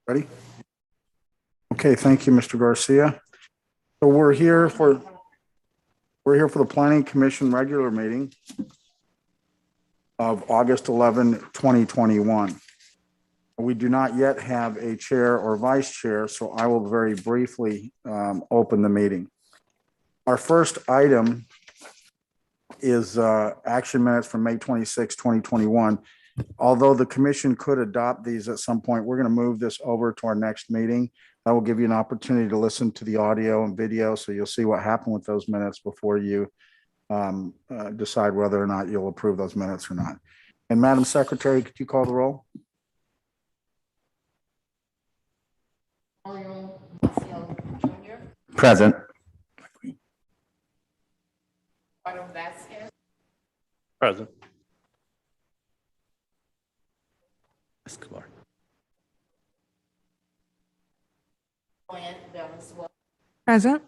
Ready? Okay, thank you, Mr. Garcia. So we're here for the Planning Commission regular meeting of August 11, 2021. We do not yet have a chair or vice chair, so I will very briefly open the meeting. Our first item is action minutes from May 26, 2021. Although the commission could adopt these at some point, we're going to move this over to our next meeting. That will give you an opportunity to listen to the audio and video, so you'll see what happened with those minutes before you decide whether or not you'll approve those minutes or not. And Madam Secretary, could you call the roll? Present. Present. Present.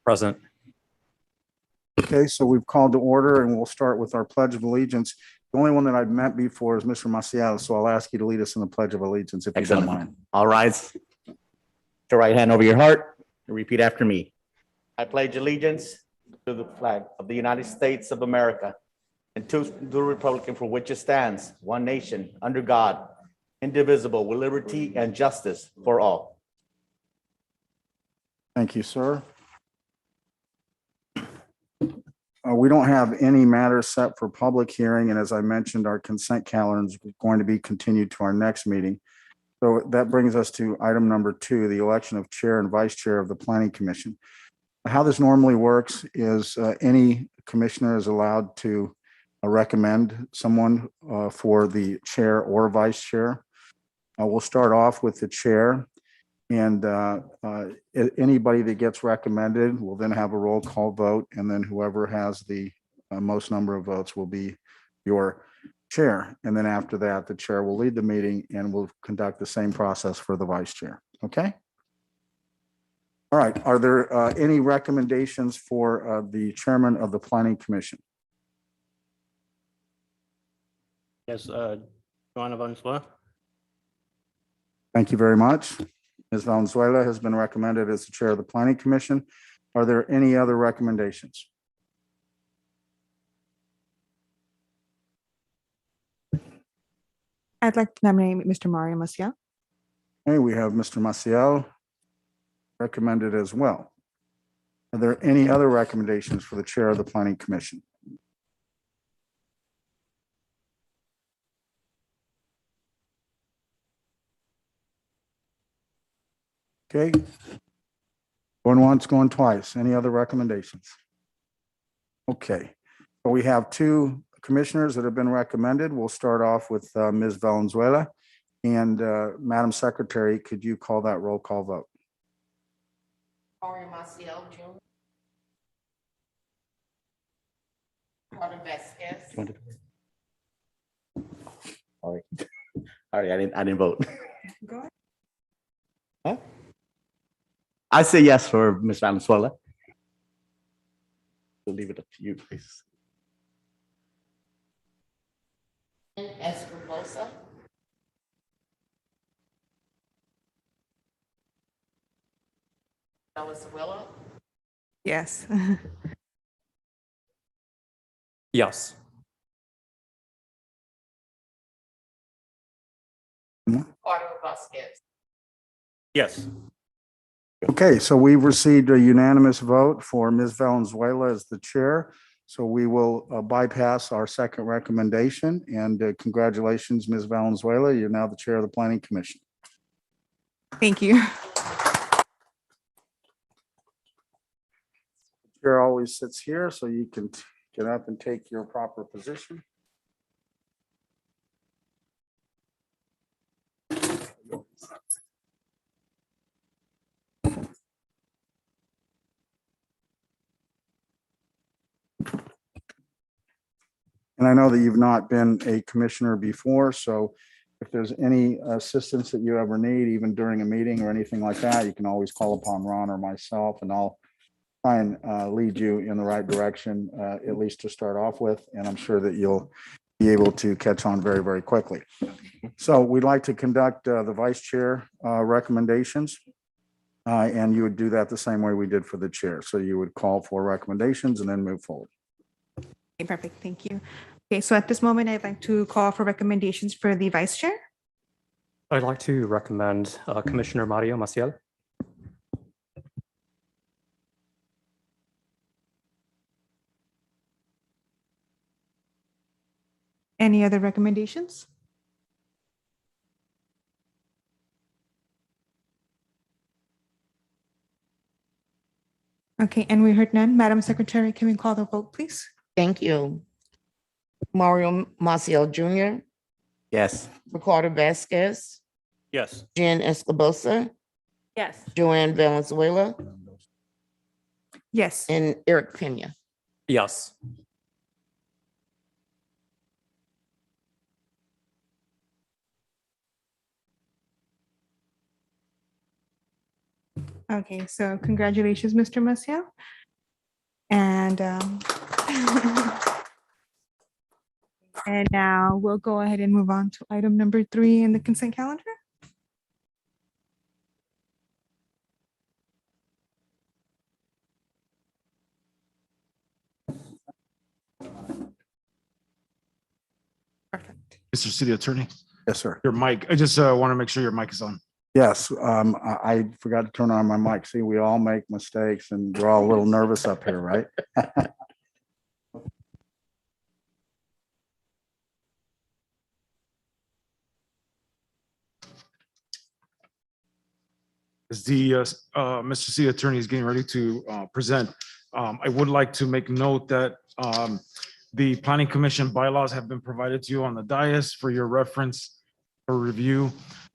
Present. Okay, so we've called to order and we'll start with our Pledge of Allegiance. The only one that I've met before is Mr. Maciel, so I'll ask you to lead us in the Pledge of Allegiance if you don't mind. All rise. Put your right hand over your heart and repeat after me. I pledge allegiance to the flag of the United States of America and to the republic for which it stands, one nation, under God, indivisible, with liberty and justice for all. Thank you, sir. We don't have any matters set for public hearing, and as I mentioned, our consent calendar is going to be continued to our next meeting. So that brings us to item number 2, the election of chair and vice chair of the Planning Commission. How this normally works is any commissioner is allowed to recommend someone for the chair or vice chair. We'll start off with the chair, and anybody that gets recommended will then have a roll call vote, and then whoever has the most number of votes will be your chair. And then after that, the chair will lead the meeting and will conduct the same process for the vice chair. Okay? All right. Are there any recommendations for the chairman of the Planning Commission? Yes, Joanna Valenzuela. Thank you very much. Ms. Valenzuela has been recommended as the chair of the Planning Commission. Are there any other recommendations? I'd like to nominate Mr. Mario Maciel. Okay, we have Mr. Maciel recommended as well. Are there any other recommendations for the chair of the Planning Commission? Okay. Going once, going twice. Any other recommendations? Okay. So we have 2 commissioners that have been recommended. We'll start off with Ms. Valenzuela. And Madam Secretary, could you call that roll call vote? Mario Maciel Jr. Carter Vasquez. All right, I didn't vote. Go ahead. Huh? I say yes for Ms. Valenzuela. We'll leave it up to you, please. Escobosa. Valenzuela. Yes. Yes. Carter Vasquez. Yes. Okay, so we've received a unanimous vote for Ms. Valenzuela as the chair. So we will bypass our second recommendation, and congratulations, Ms. Valenzuela. You're now the chair of the Planning Commission. Thank you. Chair always sits here, so you can get up and take your proper position. And I know that you've not been a commissioner before, so if there's any assistance that you ever need, even during a meeting or anything like that, you can always call upon Ron or myself, and I'll try and lead you in the right direction, at least to start off with. And I'm sure that you'll be able to catch on very, very quickly. So we'd like to conduct the vice chair recommendations. And you would do that the same way we did for the chair. So you would call for recommendations and then move forward. Okay, perfect. Thank you. Okay, so at this moment, I'd like to call for recommendations for the vice chair. I'd like to recommend Commissioner Mario Maciel. Any other recommendations? Okay, and we heard none. Madam Secretary, can we call the vote, please? Thank you. Mario Maciel Jr., Yes. Ricardo Vasquez, Yes. Jen Escobosa, Yes. Joanne Valenzuela, Yes. and Eric Pena. Yes. Okay, so congratulations, Mr. Maciel. And and now we'll go ahead and move on to item number 3 in the consent calendar. Perfect. Mr. City Attorney, Yes, sir. your mic, I just want to make sure your mic is on. Yes, I forgot to turn on my mic. See, we all make mistakes and we're all a little nervous up here, right? As the Mr. City Attorney is getting ready to present, I would like to make note that the Planning Commission bylaws have been provided to you on the dais for your reference or review.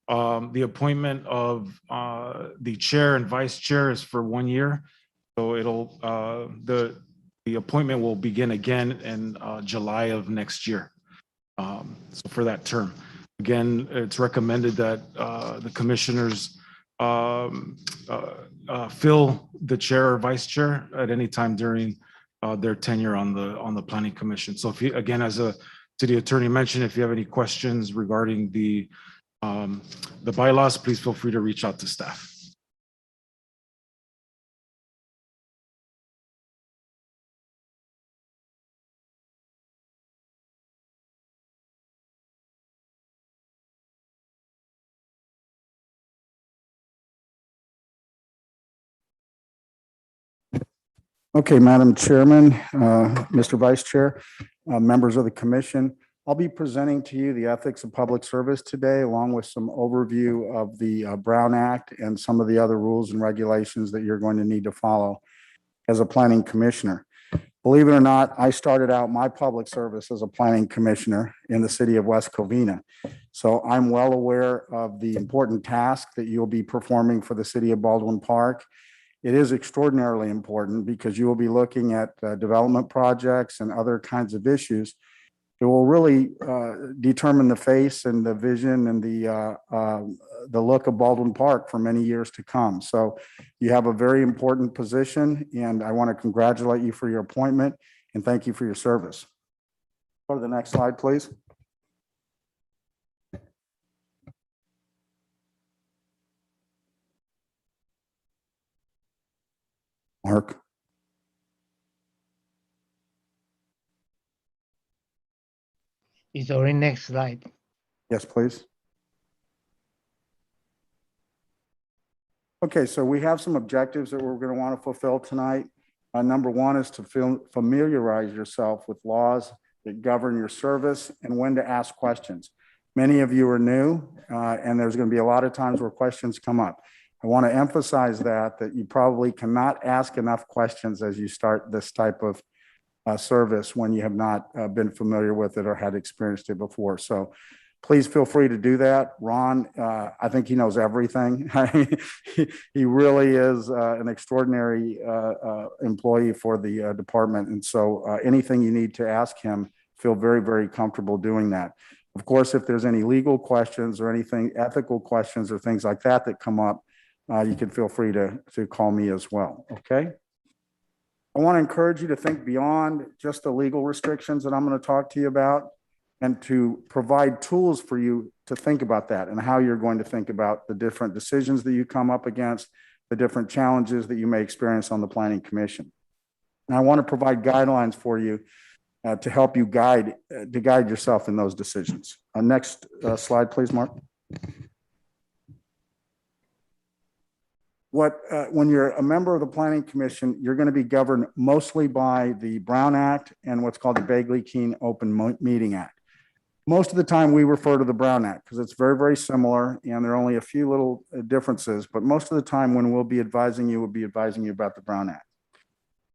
The appointment of the chair and vice chair is for 1 year. So it'll, the appointment will begin again in July of next year. So for that term. Again, it's recommended that the commissioners fill the chair or vice chair at any time during their tenure on the Planning Commission. So if you, again, as a city attorney mentioned, if you have any questions regarding the bylaws, please feel free to reach out to staff. Okay, Madam Chairman, Mr. Vice Chair, members of the commission, I'll be presenting to you the ethics of public service today, along with some overview of the Brown Act and some of the other rules and regulations that you're going to need to follow as a planning commissioner. Believe it or not, I started out my public service as a planning commissioner in the city of West Covina. So I'm well aware of the important task that you'll be performing for the city of Baldwin Park. It is extraordinarily important because you will be looking at development projects and other kinds of issues. It will really determine the face and the vision and the look of Baldwin Park for many years to come. So you have a very important position, and I want to congratulate you for your appointment and thank you for your service. Go to the next slide, please. Mark. It's already next slide. Yes, please. Okay, so we have some objectives that we're going to want to fulfill tonight. Number one is to familiarize yourself with laws that govern your service and when to ask questions. Many of you are new, and there's going to be a lot of times where questions come up. I want to emphasize that you probably cannot ask enough questions as you start this type of service when you have not been familiar with it or had experienced it before. So please feel free to do that. Ron, I think he knows everything. He really is an extraordinary employee for the department. And so anything you need to ask him, feel very, very comfortable doing that. Of course, if there's any legal questions or anything, ethical questions or things like that that come up, you can feel free to call me as well, okay? I want to encourage you to think beyond just the legal restrictions that I'm going to talk to you about and to provide tools for you to think about that and how you're going to think about the different decisions that you come up against, the different challenges that you may experience on the Planning Commission. And I want to provide guidelines for you to help you guide yourself in those decisions. Next slide, please, Mark. When you're a member of the Planning Commission, you're going to be governed mostly by the Brown Act and what's called the Bagley-Keene Open Meeting Act. Most of the time we refer to the Brown Act because it's very, very similar and there are only a few little differences, but most of the time when we'll be advising you, we'll be advising you about the Brown Act.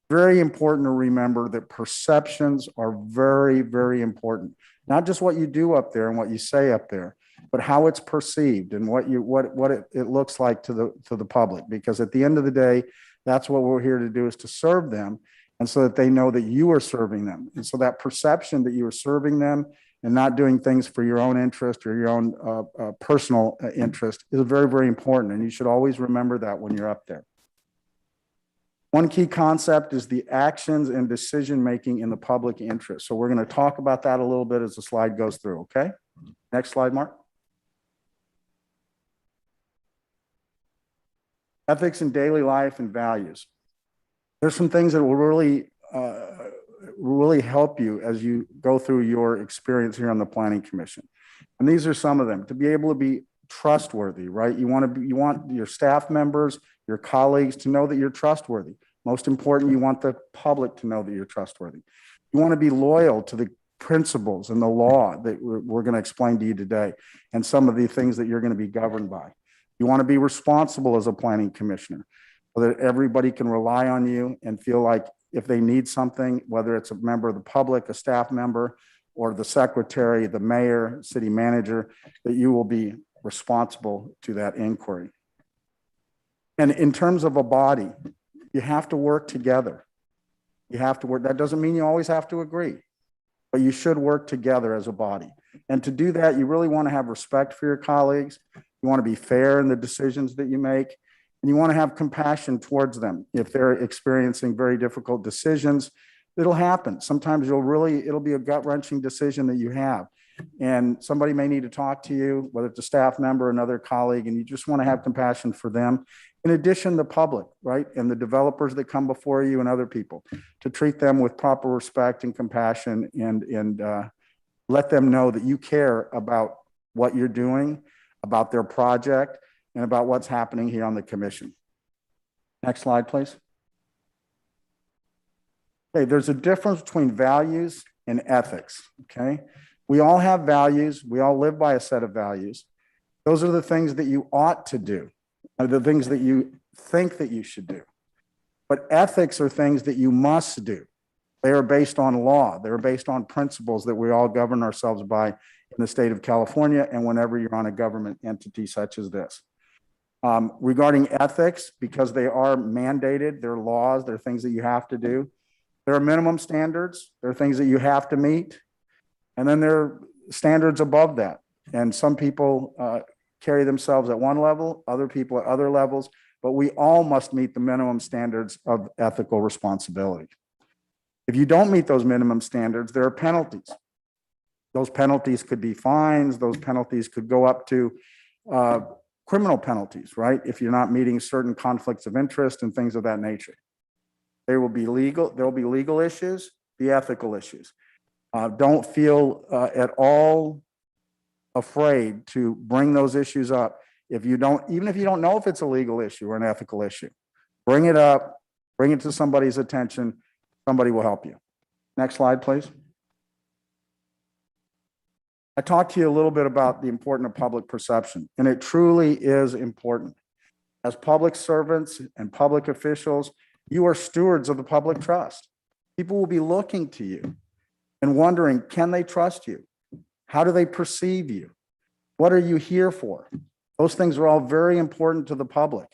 Very important to remember that perceptions are very, very important. Not just what you do up there and what you say up there, but how it's perceived and what it looks like to the public. Because at the end of the day, that's what we're here to do, is to serve them, and so that they know that you are serving them. And so that perception that you are serving them and not doing things for your own interest or your own personal interest is very, very important. And you should always remember that when you're up there. One key concept is the actions and decision-making in the public interest. So we're going to talk about that a little bit as the slide goes through, okay? Next slide, Mark. Ethics in daily life and values. There's some things that will really help you as you go through your experience here on the Planning Commission. And these are some of them. To be able to be trustworthy, right? You want your staff members, your colleagues to know that you're trustworthy. Most important, you want the public to know that you're trustworthy. You want to be loyal to the principles and the law that we're going to explain to you today, and some of the things that you're going to be governed by. You want to be responsible as a planning commissioner so that everybody can rely on you and feel like if they need something, whether it's a member of the public, a staff member, or the secretary, the mayor, city manager, that you will be responsible to that inquiry. And in terms of a body, you have to work together. You have to work. That doesn't mean you always have to agree, but you should work together as a body. And to do that, you really want to have respect for your colleagues. You want to be fair in the decisions that you make, and you want to have compassion towards them. If they're experiencing very difficult decisions, it'll happen. Sometimes it'll be a gut-wrenching decision that you have. And somebody may need to talk to you, whether it's a staff member, another colleague, and you just want to have compassion for them. In addition, the public, right? And the developers that come before you and other people, to treat them with proper respect and compassion, and let them know that you care about what you're doing, about their project, and about what's happening here on the commission. Next slide, please. Okay, there's a difference between values and ethics, okay? We all have values. We all live by a set of values. Those are the things that you ought to do, are the things that you think that you should do. But ethics are things that you must do. They are based on law. They're based on principles that we all govern ourselves by in the state of California and whenever you're on a government entity such as this. Regarding ethics, because they are mandated, they're laws, they're things that you have to do. There are minimum standards. There are things that you have to meet. And then there are standards above that. And some people carry themselves at one level, other people at other levels, but we all must meet the minimum standards of ethical responsibility. If you don't meet those minimum standards, there are penalties. Those penalties could be fines. Those penalties could go up to criminal penalties, right? If you're not meeting certain conflicts of interest and things of that nature. There will be legal issues, the ethical issues. Don't feel at all afraid to bring those issues up. Even if you don't know if it's a legal issue or an ethical issue, bring it up, bring it to somebody's attention. Somebody will help you. Next slide, please. I talked to you a little bit about the importance of public perception, and it truly is important. As public servants and public officials, you are stewards of the public trust. People will be looking to you and wondering, can they trust you? How do they perceive you? What are you here for? Those things are all very important to the public,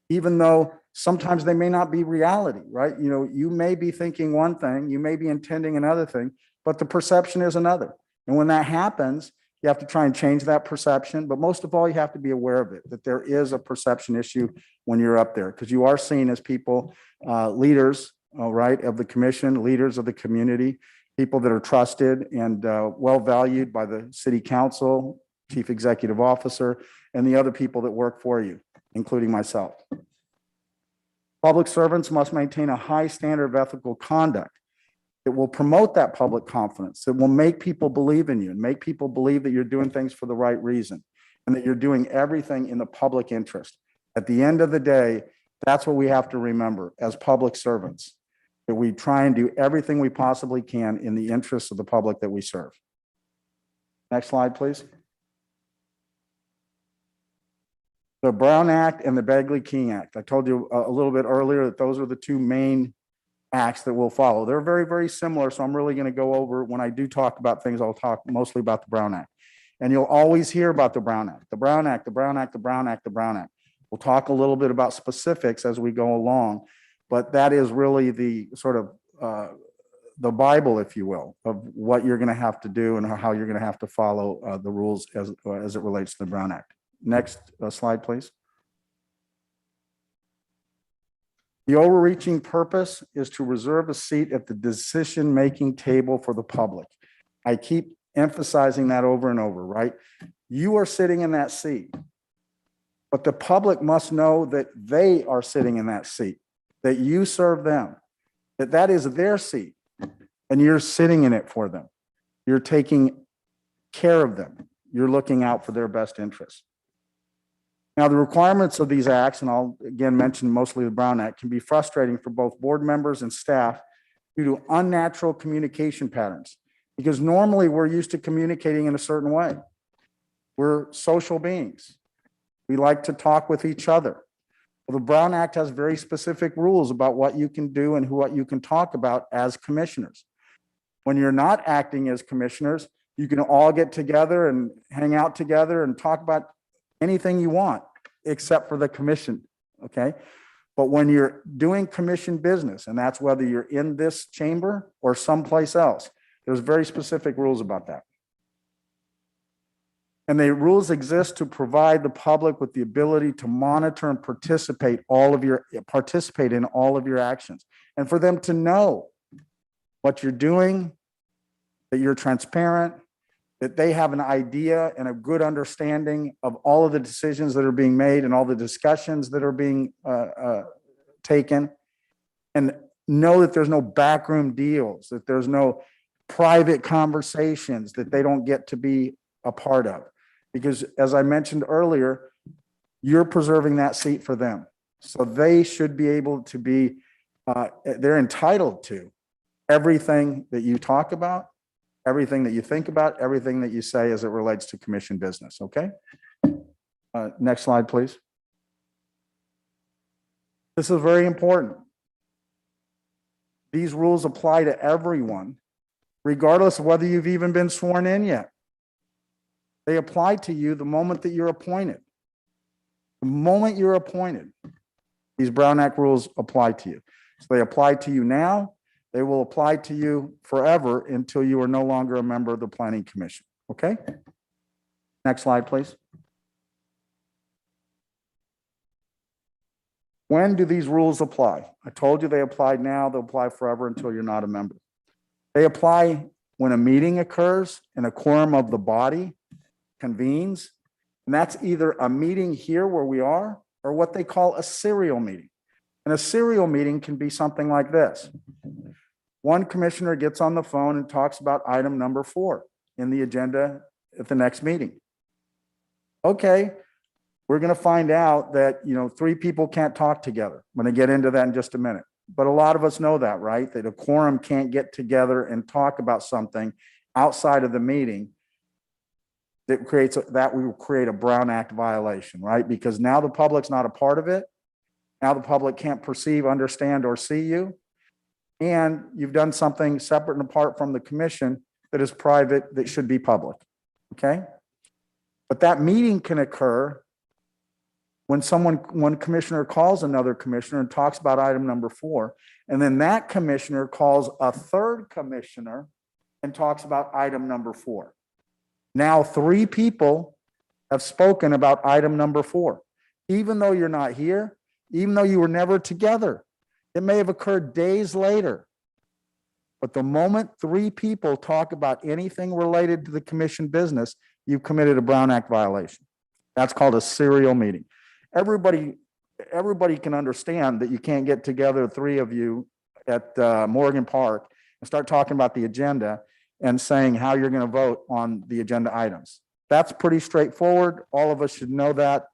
even though sometimes they may not be reality, right? You know, you may be thinking one thing, you may be intending another thing, but the perception is another. And when that happens, you have to try and change that perception. But most of all, you have to be aware of it, that there is a perception issue when you're up there, because you are seen as people, leaders, right, of the commission, leaders of the community. people that are trusted and well valued by the city council, chief executive officer, and the other people that work for you, including myself. Public servants must maintain a high standard of ethical conduct. It will promote that public confidence. It will make people believe in you and make people believe that you're doing things for the right reason and that you're doing everything in the public interest. At the end of the day, that's what we have to remember as public servants, that we try and do everything we possibly can in the interests of the public that we serve. Next slide, please. The Brown Act and the Bagley King Act. I told you a little bit earlier that those are the two main acts that will follow. They're very, very similar. So I'm really going to go over, when I do talk about things, I'll talk mostly about the Brown Act. And you'll always hear about the Brown Act, the Brown Act, the Brown Act, the Brown Act, the Brown Act. We'll talk a little bit about specifics as we go along, but that is really the sort of the Bible, if you will, of what you're going to have to do and how you're going to have to follow the rules as it relates to the Brown Act. Next slide, please. The overreaching purpose is to reserve a seat at the decision-making table for the public. I keep emphasizing that over and over, right? You are sitting in that seat, but the public must know that they are sitting in that seat, that you serve them, that that is their seat, and you're sitting in it for them. You're taking care of them. You're looking out for their best interests. Now, the requirements of these acts, and I'll again mention mostly the Brown Act, can be frustrating for both board members and staff due to unnatural communication patterns, because normally we're used to communicating in a certain way. We're social beings. We like to talk with each other. Well, the Brown Act has very specific rules about what you can do and what you can talk about as commissioners. When you're not acting as commissioners, you can all get together and hang out together and talk about anything you want, except for the commission, okay? But when you're doing commission business, and that's whether you're in this chamber or someplace else, there's very specific rules about that. And the rules exist to provide the public with the ability to monitor and participate in all of your actions, and for them to know what you're doing, that you're transparent, that they have an idea and a good understanding of all of the decisions that are being made and all the discussions that are being taken, and know that there's no backroom deals, that there's no private conversations that they don't get to be a part of. Because as I mentioned earlier, you're preserving that seat for them. So they should be able to be, they're entitled to everything that you talk about, everything that you think about, everything that you say as it relates to commission business, okay? Next slide, please. This is very important. These rules apply to everyone, regardless of whether you've even been sworn in yet. They apply to you the moment that you're appointed. The moment you're appointed, these Brown Act rules apply to you. So they apply to you now. They will apply to you forever until you are no longer a member of the Planning Commission, okay? Next slide, please. When do these rules apply? I told you they apply now, they'll apply forever until you're not a member. They apply when a meeting occurs and a quorum of the body convenes, and that's either a meeting here where we are or what they call a serial meeting. And a serial meeting can be something like this. One commissioner gets on the phone and talks about item number 4 in the agenda at the next meeting. Okay, we're going to find out that, 3 people can't talk together. I'm going to get into that in just a minute. But a lot of us know that, right? That a quorum can't get together and talk about something outside of the meeting. That will create a Brown Act violation, right? Because now the public's not a part of it. Now the public can't perceive, understand, or see you. And you've done something separate and apart from the commission that is private, that should be public, okay? But that meeting can occur when one commissioner calls another commissioner and talks about item number 4, and then that commissioner calls a third commissioner and talks about item number 4. Now 3 people have spoken about item number 4, even though you're not here, even though you were never together. It may have occurred days later. But the moment three people talk about anything related to the commission business, you've committed a Brown Act violation. That's called a serial meeting. Everybody can understand that you can't get together, three of you at Morgan Park and start talking about the agenda and saying how you're going to vote on the agenda items. That's pretty straightforward. All of us should know that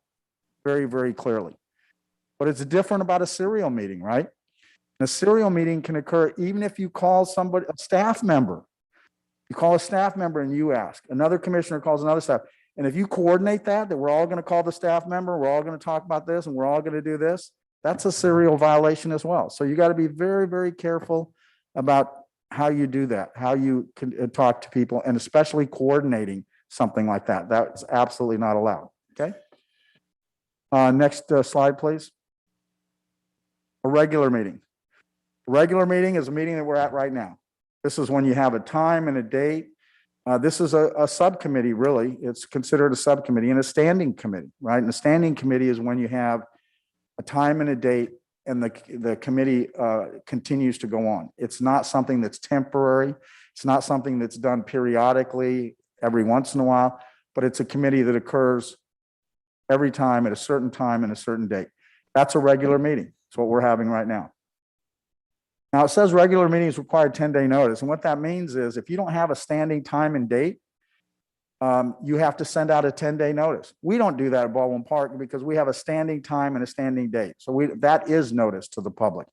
very, very clearly. But it's different about a serial meeting, right? A serial meeting can occur even if you call somebody, a staff member. You call a staff member and you ask. Another commissioner calls another staff. And if you coordinate that we're all going to call the staff member, we're all going to talk about this, and we're all going to do this, that's a serial violation as well. So you got to be very, very careful about how you do that, how you can talk to people, and especially coordinating something like that. That's absolutely not allowed. Okay. Next slide, please. A regular meeting. A regular meeting is a meeting that we're at right now. This is when you have a time and a date. This is a subcommittee, really. It's considered a subcommittee and a standing committee, right? And a standing committee is when you have a time and a date and the committee continues to go on. It's not something that's temporary. It's not something that's done periodically every once in a while, but it's a committee that occurs every time at a certain time and a certain date. That's a regular meeting. It's what we're having right now. Now, it says regular meetings require 10-day notice. And what that means is if you don't have a standing time and date, you have to send out a 10-day notice. We don't do that at Baldwin Park because we have a standing time and a standing date. So that is notice to the public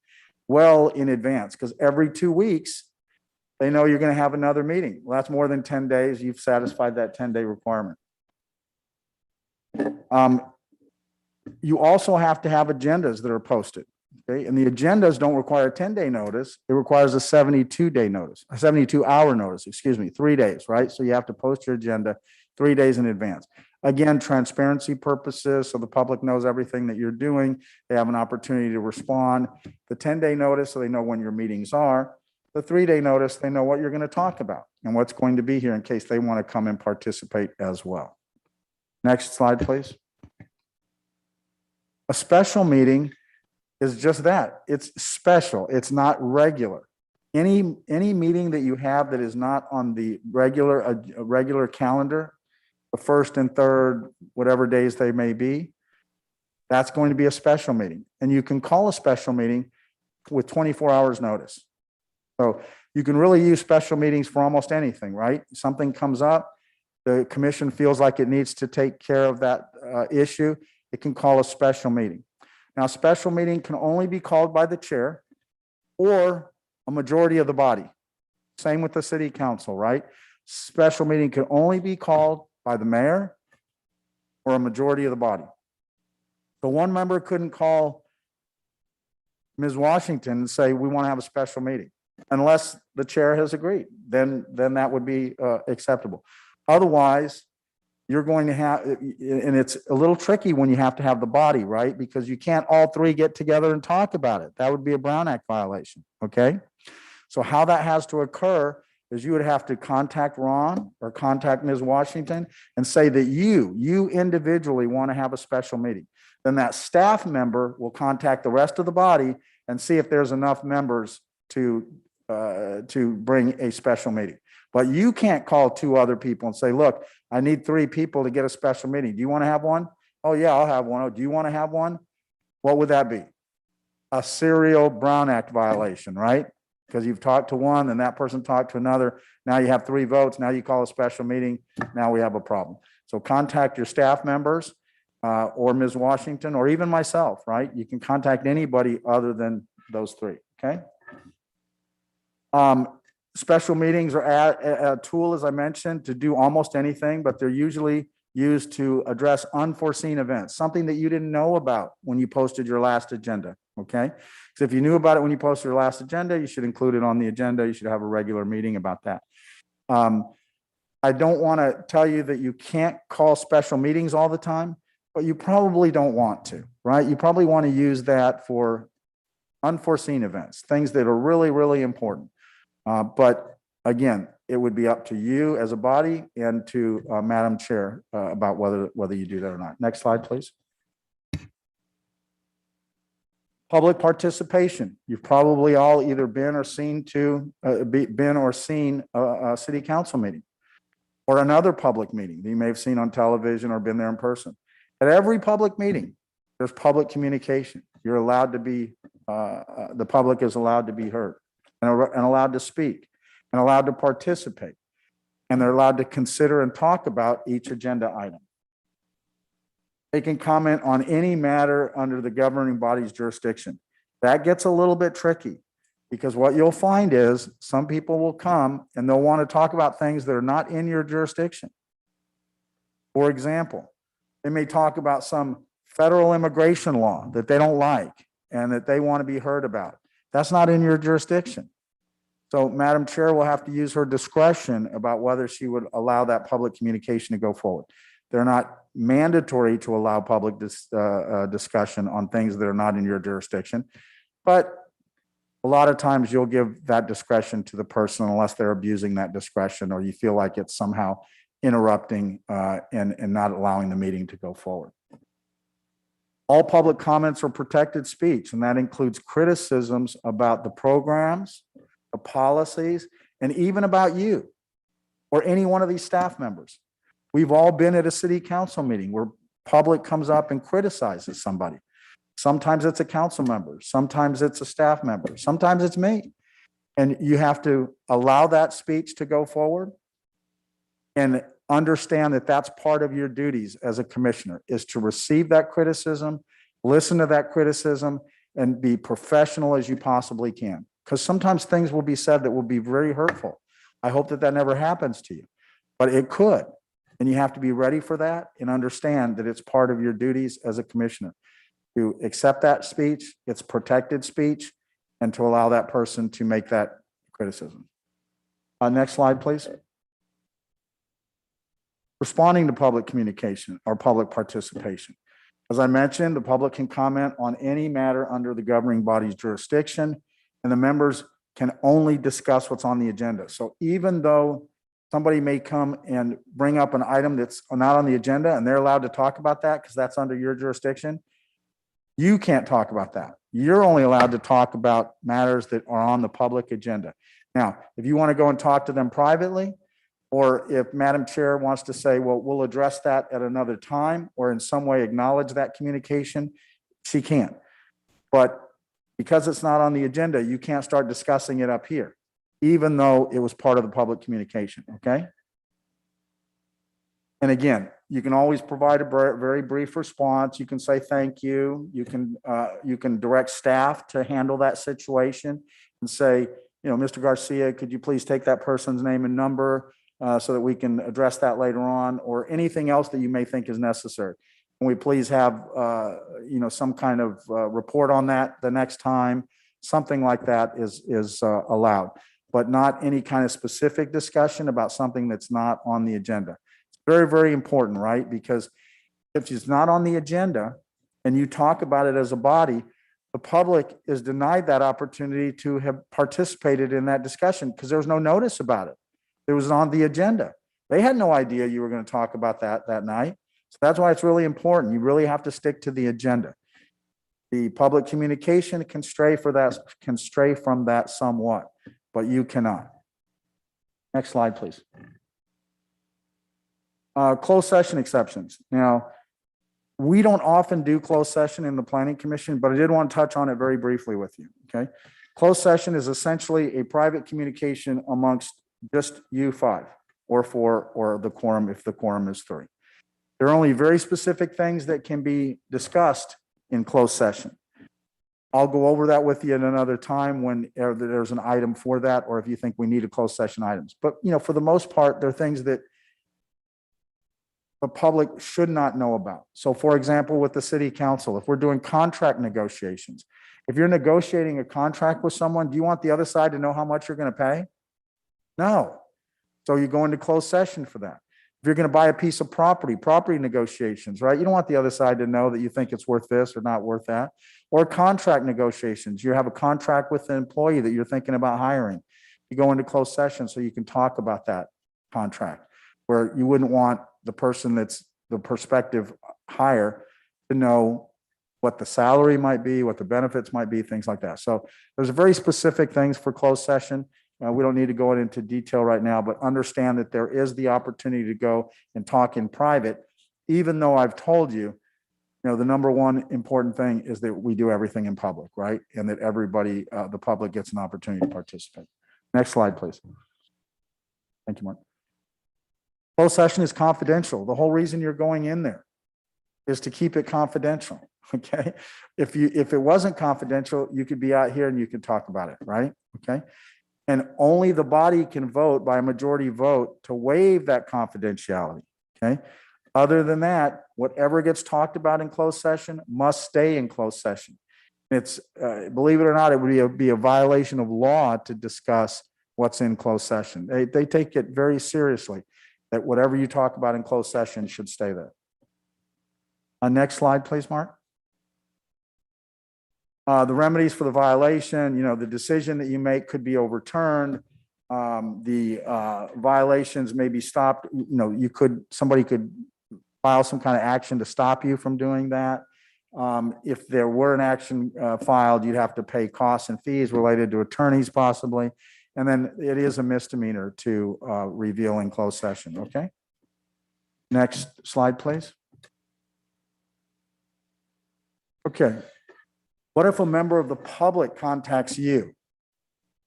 well in advance, because every 2 weeks, they know you're going to have another meeting. Well, that's more than 10 days. You've satisfied that 10-day requirement. You also have to have agendas that are posted. Okay, and the agendas don't require a 10-day notice. It requires a 72-day notice, a 72-hour notice, 3 days, right? So you have to post your agenda 3 days in advance. Again, transparency purposes, so the public knows everything that you're doing. They have an opportunity to respond. The 10-day notice, so they know when your meetings are. The 3-day notice, they know what you're going to talk about and what's going to be here in case they want to come and participate as well. Next slide, please. A special meeting is just that. It's special. It's not regular. Any meeting that you have that is not on the regular calendar, the first and third, whatever days they may be, that's going to be a special meeting. And you can call a special meeting with 24 hours notice. So you can really use special meetings for almost anything, right? Something comes up, the commission feels like it needs to take care of that issue, it can call a special meeting. Now, a special meeting can only be called by the chair or a majority of the body. Same with the city council, right? Special meeting can only be called by the mayor or a majority of the body. So one member couldn't call Ms. Washington and say, we want to have a special meeting, unless the chair has agreed, then that would be acceptable. Otherwise, you're going to have, and it's a little tricky when you have to have the body, right? Because you can't all three get together and talk about it. That would be a Brown Act violation, okay? So how that has to occur is you would have to contact Ron or contact Ms. Washington and say that you individually want to have a special meeting. Then that staff member will contact the rest of the body and see if there's enough members to bring a special meeting. But you can't call 2 other people and say, look, I need 3 people to get a special meeting. Do you want to have one? Oh, yeah, I'll have one. Oh, do you want to have one? What would that be? A serial Brown Act violation, right? Because you've talked to one and that person talked to another. Now you have 3 votes. Now you call a special meeting. Now we have a problem. So contact your staff members or Ms. Washington or even myself, right? You can contact anybody other than those 3, okay? Special meetings are a tool, as I mentioned, to do almost anything, but they're usually used to address unforeseen events, something that you didn't know about when you posted your last agenda, okay? So if you knew about it when you posted your last agenda, you should include it on the agenda. You should have a regular meeting about that. I don't want to tell you that you can't call special meetings all the time, but you probably don't want to, right? You probably want to use that for unforeseen events, things that are really, really important. But again, it would be up to you as a body and to Madam Chair about whether you do that or not. Next slide, please. Public participation. You've probably all either been or seen a city council meeting or another public meeting that you may have seen on television or been there in person. At every public meeting, there's public communication. You're allowed to be, the public is allowed to be heard and allowed to speak and allowed to participate. And they're allowed to consider and talk about each agenda item. They can comment on any matter under the governing body's jurisdiction. That gets a little bit tricky because what you'll find is some people will come and they'll want to talk about things that are not in your jurisdiction. For example, they may talk about some federal immigration law that they don't like and that they want to be heard about. That's not in your jurisdiction. So Madam Chair will have to use her discretion about whether she would allow that public communication to go forward. They're not mandatory to allow public discussion on things that are not in your jurisdiction, but a lot of times you'll give that discretion to the person unless they're abusing that discretion or you feel like it's somehow interrupting and not allowing the meeting to go forward. All public comments are protected speech, and that includes criticisms about the programs, the policies, and even about you or any one of these staff members. We've all been at a city council meeting where public comes up and criticizes somebody. Sometimes it's a council member, sometimes it's a staff member, sometimes it's me. And you have to allow that speech to go forward and understand that that's part of your duties as a commissioner, is to receive that criticism, listen to that criticism, and be professional as you possibly can. Because sometimes things will be said that will be very hurtful. I hope that that never happens to you, but it could. And you have to be ready for that and understand that it's part of your duties as a commissioner to accept that speech, it's protected speech, and to allow that person to make that criticism. Next slide, please. Responding to public communication or public participation. As I mentioned, the public can comment on any matter under the governing body's jurisdiction, and the members can only discuss what's on the agenda. So even though somebody may come and bring up an item that's not on the agenda and they're allowed to talk about that because that's under your jurisdiction, you can't talk about that. You're only allowed to talk about matters that are on the public agenda. Now, if you want to go and talk to them privately, or if Madam Chair wants to say, well, we'll address that at another time or in some way acknowledge that communication, she can. But because it's not on the agenda, you can't start discussing it up here, even though it was part of the public communication, okay? And again, you can always provide a very brief response. You can say thank you. You can direct staff to handle that situation and say, you know, Mr. Garcia, could you please take that person's name and number so that we can address that later on, or anything else that you may think is necessary. Can we please have, you know, some kind of report on that the next time? Something like that is allowed, but not any kind of specific discussion about something that's not on the agenda. It's very, very important, right? Because if it's not on the agenda and you talk about it as a body, the public is denied that opportunity to have participated in that discussion because there was no notice about it. It was on the agenda. They had no idea you were going to talk about that night. So that's why it's really important. You really have to stick to the agenda. The public communication can stray from that somewhat, but you cannot. Next slide, please. Closed session exceptions. Now, we don't often do closed session in the Planning Commission, but I did want to touch on it very briefly with you, okay? Closed session is essentially a private communication amongst just you five or four or the quorum if the quorum is 3. There are only very specific things that can be discussed in closed session. I'll go over that with you at another time when there's an item for that, or if you think we need a closed session items. But, you know, for the most part, there are things that the public should not know about. So for example, with the city council, if we're doing contract negotiations, if you're negotiating a contract with someone, do you want the other side to know how much you're going to pay? No. So you go into closed session for that. If you're going to buy a piece of property negotiations, right? You don't want the other side to know that you think it's worth this or not worth that. Or contract negotiations. You have a contract with an employee that you're thinking about hiring. You go into closed session so you can talk about that contract, where you wouldn't want the person that's the prospective hire to know what the salary might be, what the benefits might be, things like that. So there's very specific things for closed session. We don't need to go into detail right now, but understand that there is the opportunity to go and talk in private, even though I've told you, the number one important thing is that we do everything in public, right? And that everybody, the public gets an opportunity to participate. Next slide, please. Thank you, Mark. Closed session is confidential. The whole reason you're going in there is to keep it confidential, okay? If it wasn't confidential, you could be out here and you could talk about it, right? Okay? And only the body can vote by a majority vote to waive that confidentiality, okay? Other than that, whatever gets talked about in closed session must stay in closed session. It's, believe it or not, it would be a violation of law to discuss what's in closed session. They take it very seriously that whatever you talk about in closed session should stay there. Next slide, please, Mark. The remedies for the violation, the decision that you make could be overturned. The violations may be stopped. Somebody could file some kind of action to stop you from doing that. If there were an action filed, you'd have to pay costs and fees related to attorneys possibly. And then it is a misdemeanor to reveal in closed session, okay? Next slide, please. Okay. What if a member of the public contacts you?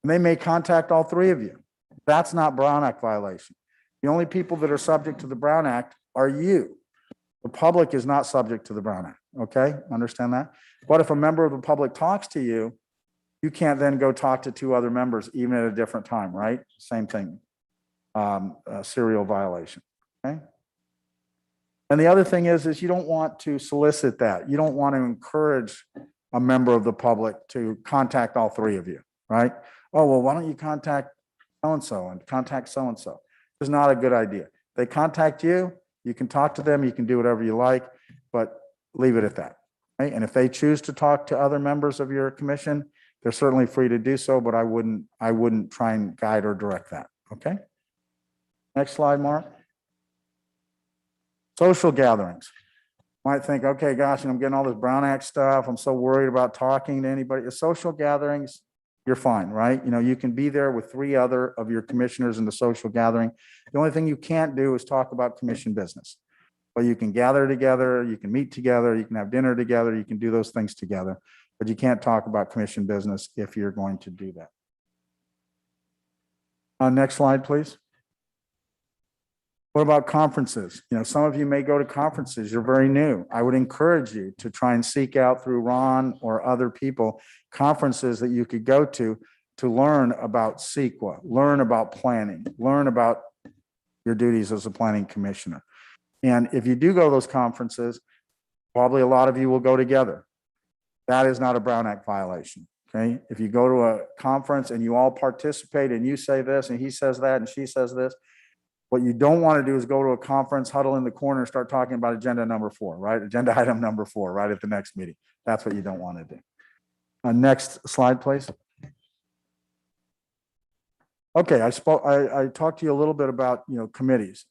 And they may contact all three of you. That's not Brown Act violation. The only people that are subject to the Brown Act are you. The public is not subject to the Brown Act, okay? Understand that? What if a member of the public talks to you? You can't then go talk to two other members even at a different time, right? Same thing, serial violation, okay? And the other thing is you don't want to solicit that. You don't want to encourage a member of the public to contact all three of you, right? Oh, well, why don't you contact so-and-so and contact so-and-so? It's not a good idea. They contact you, you can talk to them, you can do whatever you like, but leave it at that, right? And if they choose to talk to other members of your commission, they're certainly free to do so, but I wouldn't try and guide or direct that, okay? Next slide, Mark. Social gatherings. Might think, okay, gosh, I'm getting all this Brown Act stuff. I'm so worried about talking to anybody. The social gatherings, you're fine, right? You can be there with three other of your commissioners in the social gathering. The only thing you can't do is talk about commission business. But you can gather together, you can meet together, you can have dinner together, you can do those things together. But you can't talk about commission business if you're going to do that. Next slide, please. What about conferences? Some of you may go to conferences. You're very new. I would encourage you to try and seek out through Ron or other people conferences that you could go to learn about CEQA, learn about planning, learn about your duties as a planning commissioner. And if you do go to those conferences, probably a lot of you will go together. That is not a Brown Act violation, okay? If you go to a conference and you all participate and you say this and he says that and she says this, what you don't want to do is go to a conference, huddle in the corner and start talking about agenda number 4, right? Agenda item number 4, right at the next meeting. That's what you don't want to do. Next slide, please. Okay, I talked to you a little bit about, committees.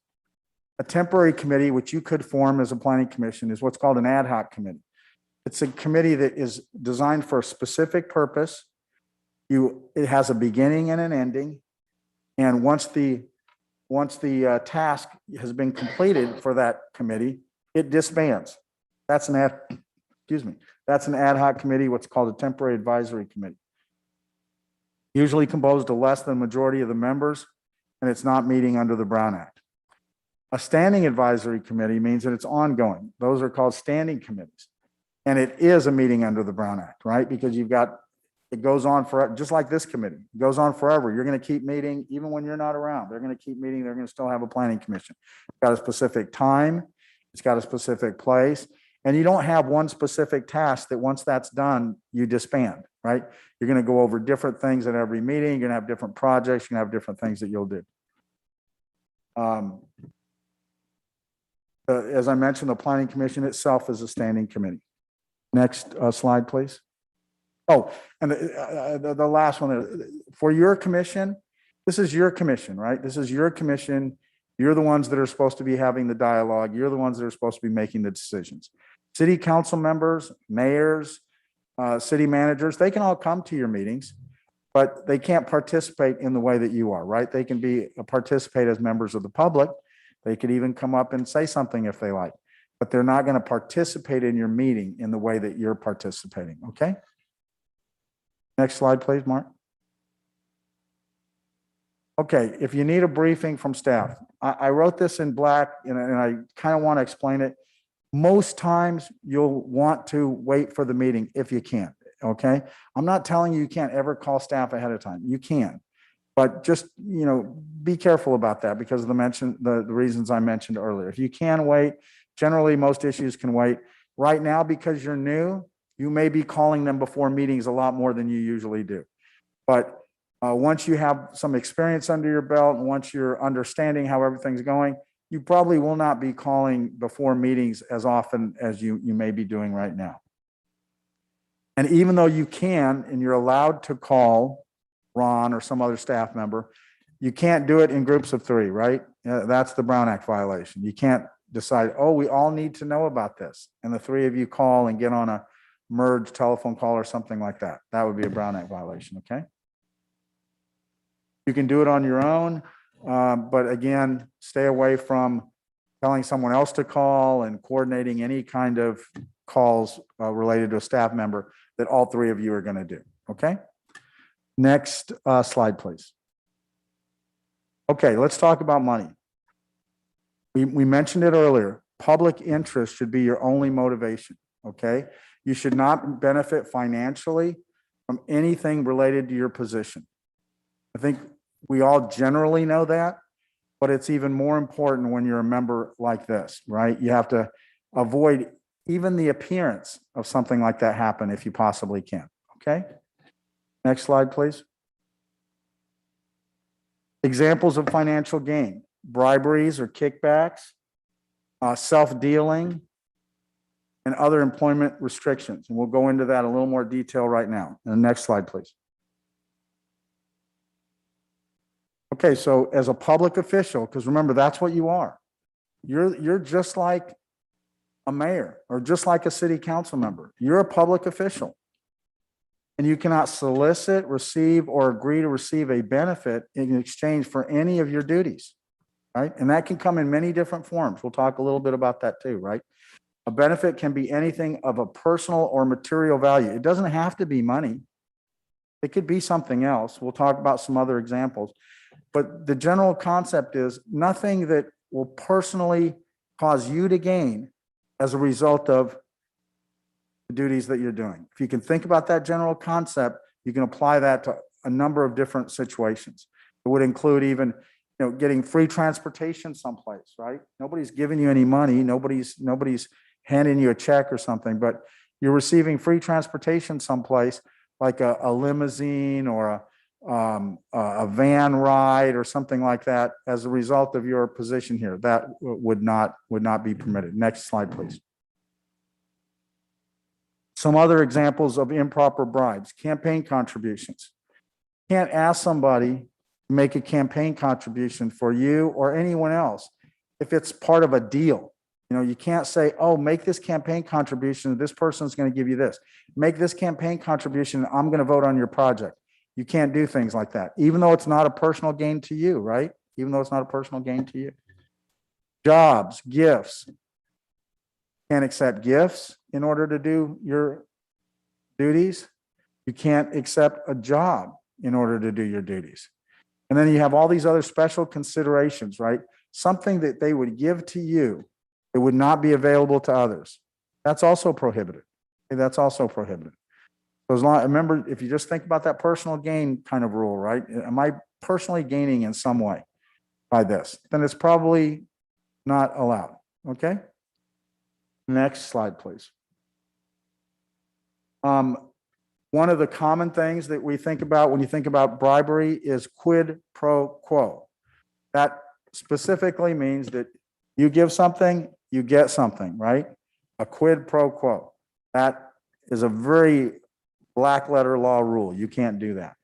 A temporary committee, which you could form as a planning commission, is what's called an ad hoc committee. It's a committee that is designed for a specific purpose. It has a beginning and an ending. And once the task has been completed for that committee, it disbands. That's an ad hoc committee, what's called a temporary advisory committee. Usually composed of less than the majority of the members, and it's not meeting under the Brown Act. A standing advisory committee means that it's ongoing. Those are called standing committees. And it is a meeting under the Brown Act, right? Because it goes on forever, just like this committee. It goes on forever. You're going to keep meeting even when you're not around. They're going to keep meeting. They're going to still have a planning commission. It's got a specific time. It's got a specific place. And you don't have one specific task that once that's done, you disband, right? You're going to go over different things at every meeting. You're going to have different projects. You're going to have different things that you'll do. As I mentioned, the planning commission itself is a standing committee. Next slide, please. Oh, and the last one, for your commission, this is your commission, right? This is your commission. You're the ones that are supposed to be having the dialogue. You're the ones that are supposed to be making the decisions. City council members, mayors, city managers, they can all come to your meetings, but they can't participate in the way that you are, right? They can participate as members of the public. They could even come up and say something if they like, but they're not going to participate in your meeting in the way that you're participating, okay? Next slide, please, Mark. Okay, if you need a briefing from staff, I wrote this in black and I kind of want to explain it. Most times you'll want to wait for the meeting if you can, okay? I'm not telling you can't ever call staff ahead of time. You can, but just, be careful about that because of the reasons I mentioned earlier. If you can wait, generally most issues can wait. Right now, because you're new, you may be calling them before meetings a lot more than you usually do. But once you have some experience under your belt and once you're understanding how everything's going, you probably will not be calling before meetings as often as you may be doing right now. And even though you can, and you're allowed to call Ron or some other staff member, you can't do it in groups of 3, right? That's the Brown Act violation. You can't decide, oh, we all need to know about this. And the 3 of you call and get on a merged telephone call or something like that. That would be a Brown Act violation, okay? You can do it on your own, but again, stay away from telling someone else to call and coordinating any kind of calls related to a staff member that all 3 of you are going to do, okay? Next slide, please. Okay, let's talk about money. We mentioned it earlier. Public interest should be your only motivation, okay? You should not benefit financially from anything related to your position. I think we all generally know that, but it's even more important when you're a member like this, right? You have to avoid even the appearance of something like that happen if you possibly can, okay? Next slide, please. Examples of financial gain: briberies or kickbacks, self-dealing, and other employment restrictions. And we'll go into that in a little more detail right now. And the next slide, please. Okay, so as a public official, because remember, that's what you are. You're just like a mayor or just like a city council member. You're a public official. And you cannot solicit, receive, or agree to receive a benefit in exchange for any of your duties, right? And that can come in many different forms. We'll talk a little bit about that too, right? A benefit can be anything of a personal or material value. It doesn't have to be money. It could be something else. We'll talk about some other examples. But the general concept is nothing that will personally cause you to gain as a result of the duties that you're doing. If you can think about that general concept, you can apply that to a number of different situations. It would include even, getting free transportation someplace, right? Nobody's giving you any money. Nobody's handing you a check or something, but you're receiving free transportation someplace like a limousine or a van ride or something like that as a result of your position here. That would not be permitted. Next slide, please. Some other examples of improper bribes: campaign contributions. You can't ask somebody to make a campaign contribution for you or anyone else if it's part of a deal. You can't say, oh, make this campaign contribution, this person's going to give you this. Make this campaign contribution, I'm going to vote on your project. You can't do things like that, even though it's not a personal gain to you, right? Even though it's not a personal gain to you. Jobs, gifts. Can't accept gifts in order to do your duties. You can't accept a job in order to do your duties. And then you have all these other special considerations, right? Something that they would give to you, it would not be available to others. That's also prohibited. Okay, that's also prohibited. So as long, remember, if you just think about that personal gain kind of rule, right? Am I personally gaining in some way by this? Then it's probably not allowed, okay? Next slide, please. One of the common things that we think about when you think about bribery is quid pro quo. That specifically means that you give something, you get something, right? A quid pro quo. That is a very black letter law rule. You can't do that.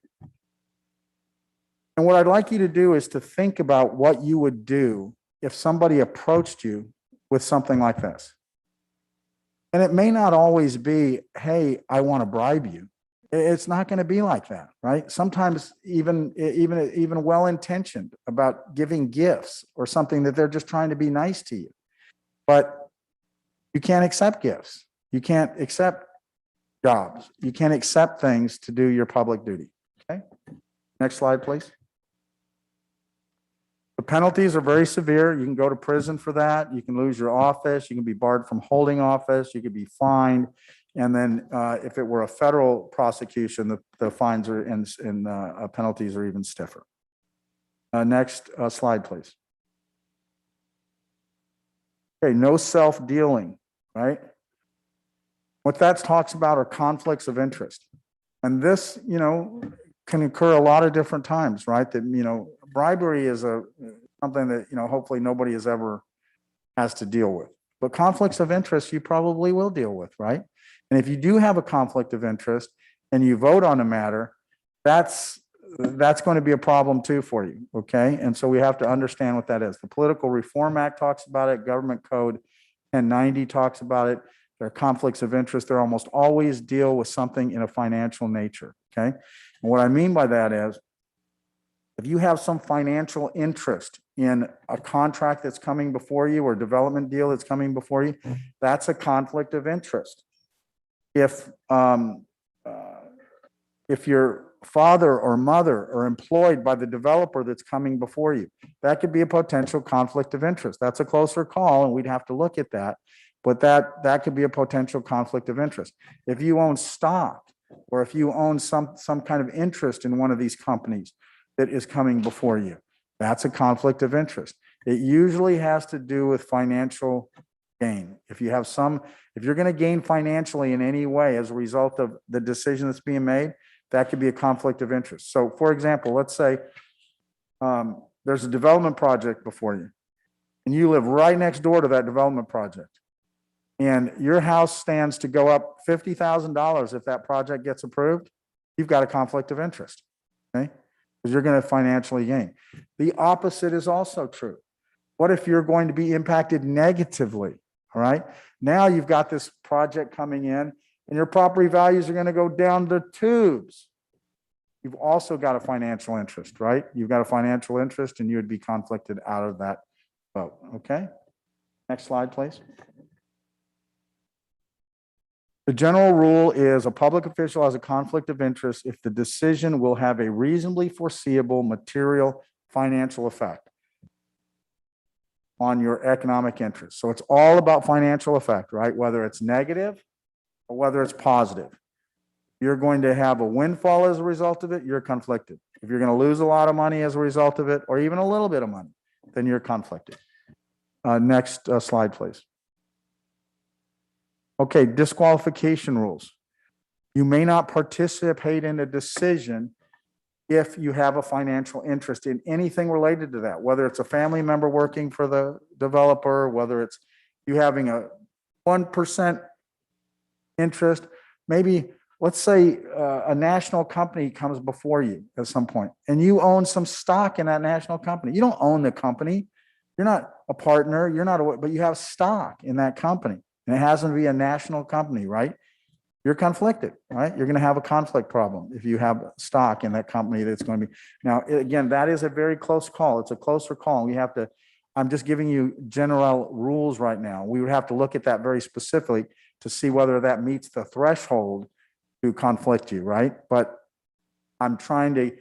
And what I'd like you to do is to think about what you would do if somebody approached you with something like this. And it may not always be, hey, I want to bribe you. It's not going to be like that, right? Sometimes even well-intentioned about giving gifts or something that they're just trying to be nice to you. But you can't accept gifts. You can't accept jobs. You can't accept things to do your public duty. Okay. Next slide, please. The penalties are very severe. You can go to prison for that. You can lose your office. You can be barred from holding office. You could be fined. And then if it were a federal prosecution, the fines are and penalties are even stiffer. Next slide, please. Okay, no self-dealing, right? What that talks about are conflicts of interest. And this, can occur a lot of different times, right? That, bribery is something that, hopefully nobody has to deal with. But conflicts of interest, you probably will deal with, right? And if you do have a conflict of interest and you vote on a matter, that's going to be a problem too for you, okay? And so we have to understand what that is. The Political Reform Act talks about it. Government Code 1090 talks about it. There are conflicts of interest. They're almost always deal with something in a financial nature, okay? And what I mean by that is, if you have some financial interest in a contract that's coming before you or development deal that's coming before you, that's a conflict of interest. If your father or mother are employed by the developer that's coming before you, that could be a potential conflict of interest. That's a closer call, and we'd have to look at that. But that could be a potential conflict of interest. If you own stock, or if you own some kind of interest in one of these companies that is coming before you, that's a conflict of interest. It usually has to do with financial gain. If you're going to gain financially in any way as a result of the decision that's being made, that could be a conflict of interest. So for example, let's say there's a development project before you, and you live right next door to that development project. And your house stands to go up $50,000 if that project gets approved, you've got a conflict of interest, okay? Because you're going to financially gain. The opposite is also true. What if you're going to be impacted negatively, all right? Now you've got this project coming in and your property values are going to go down the tubes. You've also got a financial interest, right? You've got a financial interest and you would be conflicted out of that vote, okay? Next slide, please. The general rule is a public official has a conflict of interest if the decision will have a reasonably foreseeable material financial effect on your economic interest. So it's all about financial effect, right? Whether it's negative or whether it's positive. You're going to have a windfall as a result of it, you're conflicted. If you're going to lose a lot of money as a result of it, or even a little bit of money, then you're conflicted. Next slide, please. Okay, disqualification rules. You may not participate in a decision if you have a financial interest in anything related to that, whether it's a family member working for the developer, whether it's you having a 1% interest, maybe let's say a national company comes before you at some point and you own some stock in that national company. You don't own the company. You're not a partner. But you have stock in that company. And it has to be a national company, right? You're conflicted, right? You're going to have a conflict problem if you have stock in that company that's going to be. Now, again, that is a very close call. It's a closer call. I'm just giving you general rules right now. We would have to look at that very specifically to see whether that meets the threshold to conflict you, right? But I'm trying to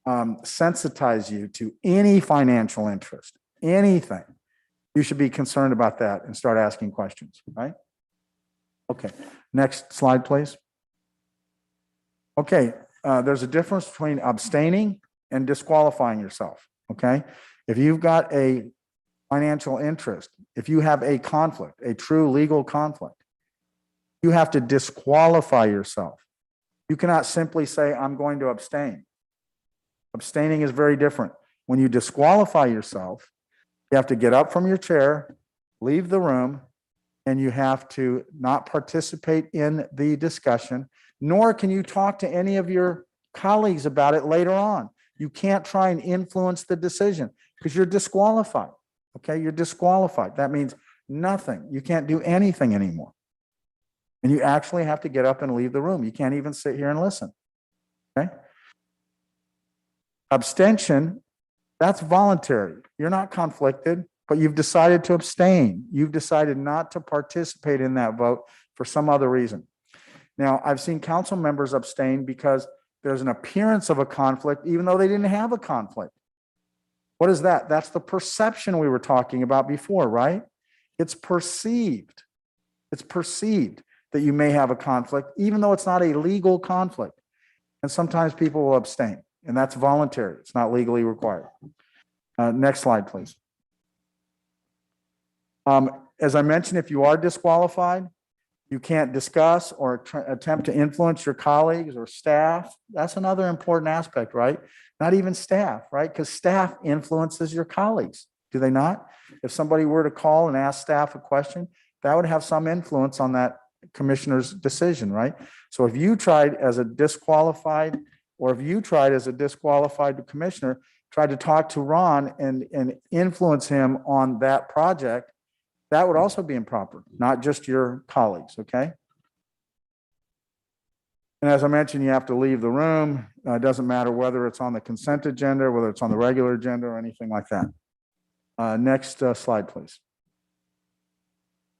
sensitize you to any financial interest, anything. You should be concerned about that and start asking questions, right? Okay, next slide, please. Okay, there's a difference between abstaining and disqualifying yourself, okay? If you've got a financial interest, if you have a conflict, a true legal conflict, you have to disqualify yourself. You cannot simply say, I'm going to abstain. Abstaining is very different. When you disqualify yourself, you have to get up from your chair, leave the room, and you have to not participate in the discussion, nor can you talk to any of your colleagues about it later on. You can't try and influence the decision because you're disqualified, okay? You're disqualified. That means nothing. You can't do anything anymore, And you actually have to get up and leave the room. You can't even sit here and listen. Okay? Abstention, that's voluntary. You're not conflicted, but you've decided to abstain. You've decided not to participate in that vote for some other reason. Now, I've seen council members abstain because there's an appearance of a conflict, even though they didn't have a conflict. What is that? That's the perception we were talking about before, right? It's perceived. It's perceived that you may have a conflict, even though it's not a legal conflict. And sometimes people will abstain, and that's voluntary. It's not legally required. Next slide, please. As I mentioned, if you are disqualified, you can't discuss or attempt to influence your colleagues or staff. That's another important aspect, right? Not even staff, right? Because staff influences your colleagues, do they not? If somebody were to call and ask staff a question, that would have some influence on that commissioner's decision, right? So if you tried as a disqualified, or if you tried as a disqualified commissioner, tried to talk to Ron and influence him on that project, that would also be improper, not just your colleagues, okay? And as I mentioned, you have to leave the room. It doesn't matter whether it's on the consent agenda, whether it's on the regular agenda or anything like that. Next slide, please.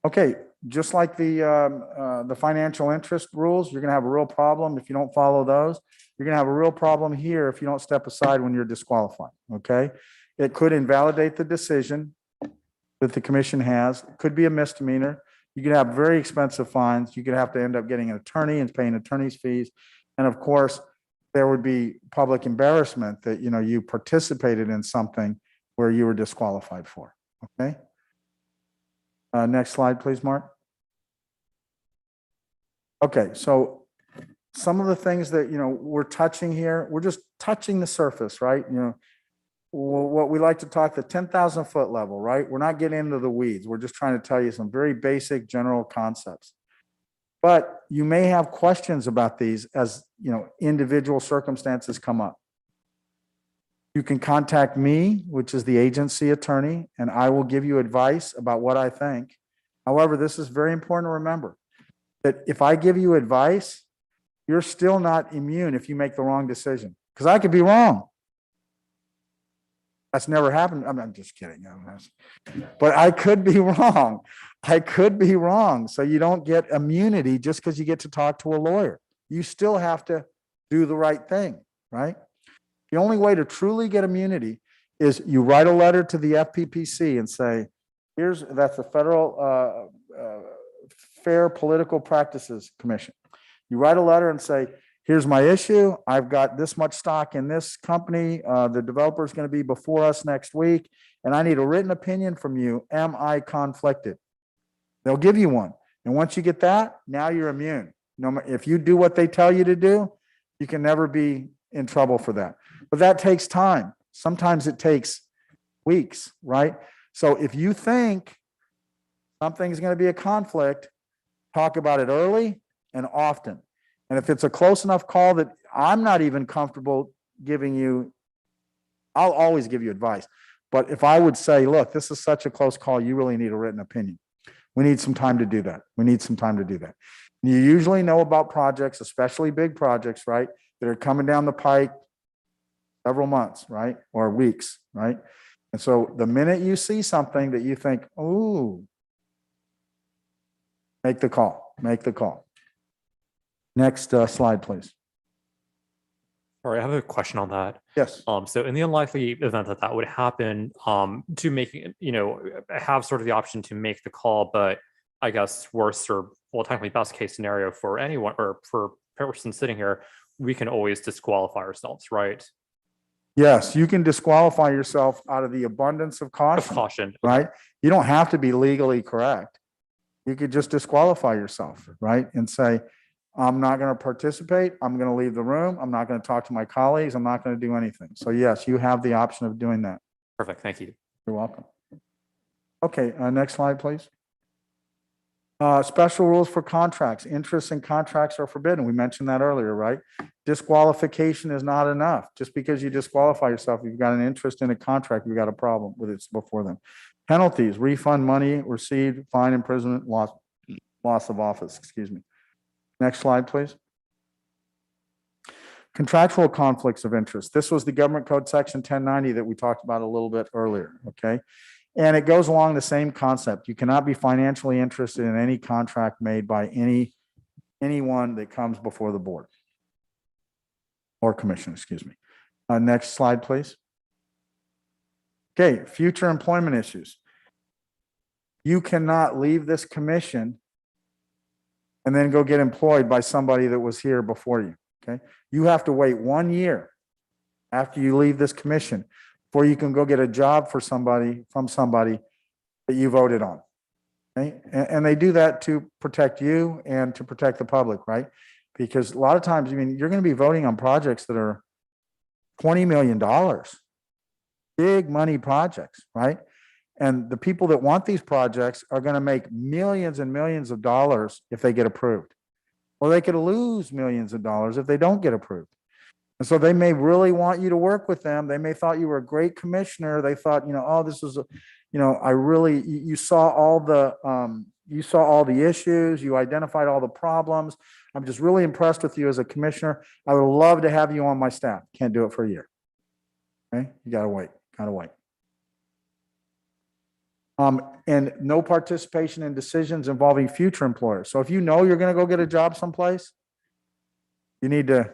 Okay, just like the financial interest rules, you're gonna have a real problem if you don't follow those. You're gonna have a real problem here if you don't step aside when you're disqualified, okay? It could invalidate the decision that the commission has. It could be a misdemeanor. You could have very expensive fines. You could have to end up getting an attorney and paying attorney's fees. And of course, there would be public embarrassment that, you know, you participated in something where you were disqualified for, okay? Next slide, please, Mark. Okay, so some of the things that, you know, we're touching here, we're just touching the surface, right? You know, what we like to talk the 10,000 foot level, right? We're not getting into the weeds. We're just trying to tell you some very basic general concepts. But you may have questions about these as, you know, individual circumstances come up. You can contact me, which is the agency attorney, and I will give you advice about what I think. However, this is very important to remember that if I give you advice, you're still not immune if you make the wrong decision, because I could be wrong. That's never happened. I'm just kidding. But I could be wrong. I could be wrong. So you don't get immunity just because you get to talk to a lawyer. You still have to do the right thing, right? The only way to truly get immunity is you write a letter to the FPPC and say, that's the Federal Fair Political Practices Commission. You write a letter and say, here's my issue. I've got this much stock in this company. The developer is going to be before us next week, and I need a written opinion from you. Am I conflicted? They'll give you one. And once you get that, now you're immune. If you do what they tell you to do, you can never be in trouble for that. But that takes time. Sometimes it takes weeks, right? So if you think something's going to be a conflict, talk about it early and often. And if it's a close enough call that I'm not even comfortable giving you, I'll always give you advice. But if I would say, look, this is such a close call, you really need a written opinion. We need some time to do that. We need some time to do that. And you usually know about projects, especially big projects, right? That are coming down the pike several months, right? Or weeks, right? And so the minute you see something that you think, ooh, make the call, make the call. Next slide, please. Sorry, I have a question on that. Yes. So in the unlikely event that that would happen, to make, you know, have sort of the option to make the call, but I guess worst or, well, technically best case scenario for anyone or for person sitting here, we can always disqualify ourselves, right? Yes, you can disqualify yourself out of the abundance of caution. Of caution. Right? You don't have to be legally correct. You could just disqualify yourself, right? And say, I'm not going to participate. I'm going to leave the room. I'm not going to talk to my colleagues. I'm not going to do anything. So yes, you have the option of doing that. Perfect. Thank you. You're welcome. Okay, next slide, please. Special rules for contracts. Interests in contracts are forbidden. We mentioned that earlier, right? Disqualification is not enough. Just because you disqualify yourself, if you've got an interest in a contract, you've got a problem with it before them. Penalties, refund money received, fine, imprisonment, loss of office, excuse me. Next slide, please. Contractual conflicts of interest. This was the Government Code Section 1090 that we talked about a little bit earlier, okay? And it goes along the same concept. You cannot be financially interested in any contract made by anyone that comes before the board or commission, excuse me. Next slide, please. Okay, future employment issues. You cannot leave this commission and then go get employed by somebody that was here before you, okay? You have to wait 1 year after you leave this commission before you can go get a job for somebody, from somebody that you voted on, okay? And they do that to protect you and to protect the public, right? Because a lot of times, I mean, you're going to be voting on projects that are $20 million, big money projects, right? And the people that want these projects are going to make millions and millions of dollars if they get approved. Or they could lose millions of dollars if they don't get approved. And so they may really want you to work with them. They may thought you were a great commissioner. They thought, oh, this is, I really, you saw all the issues, you identified all the problems. I'm just really impressed with you as a commissioner. I would love to have you on my staff. Can't do it for a year. Okay, you gotta wait, and no participation in decisions involving future employers. So if you know you're going to go get a job someplace, you need to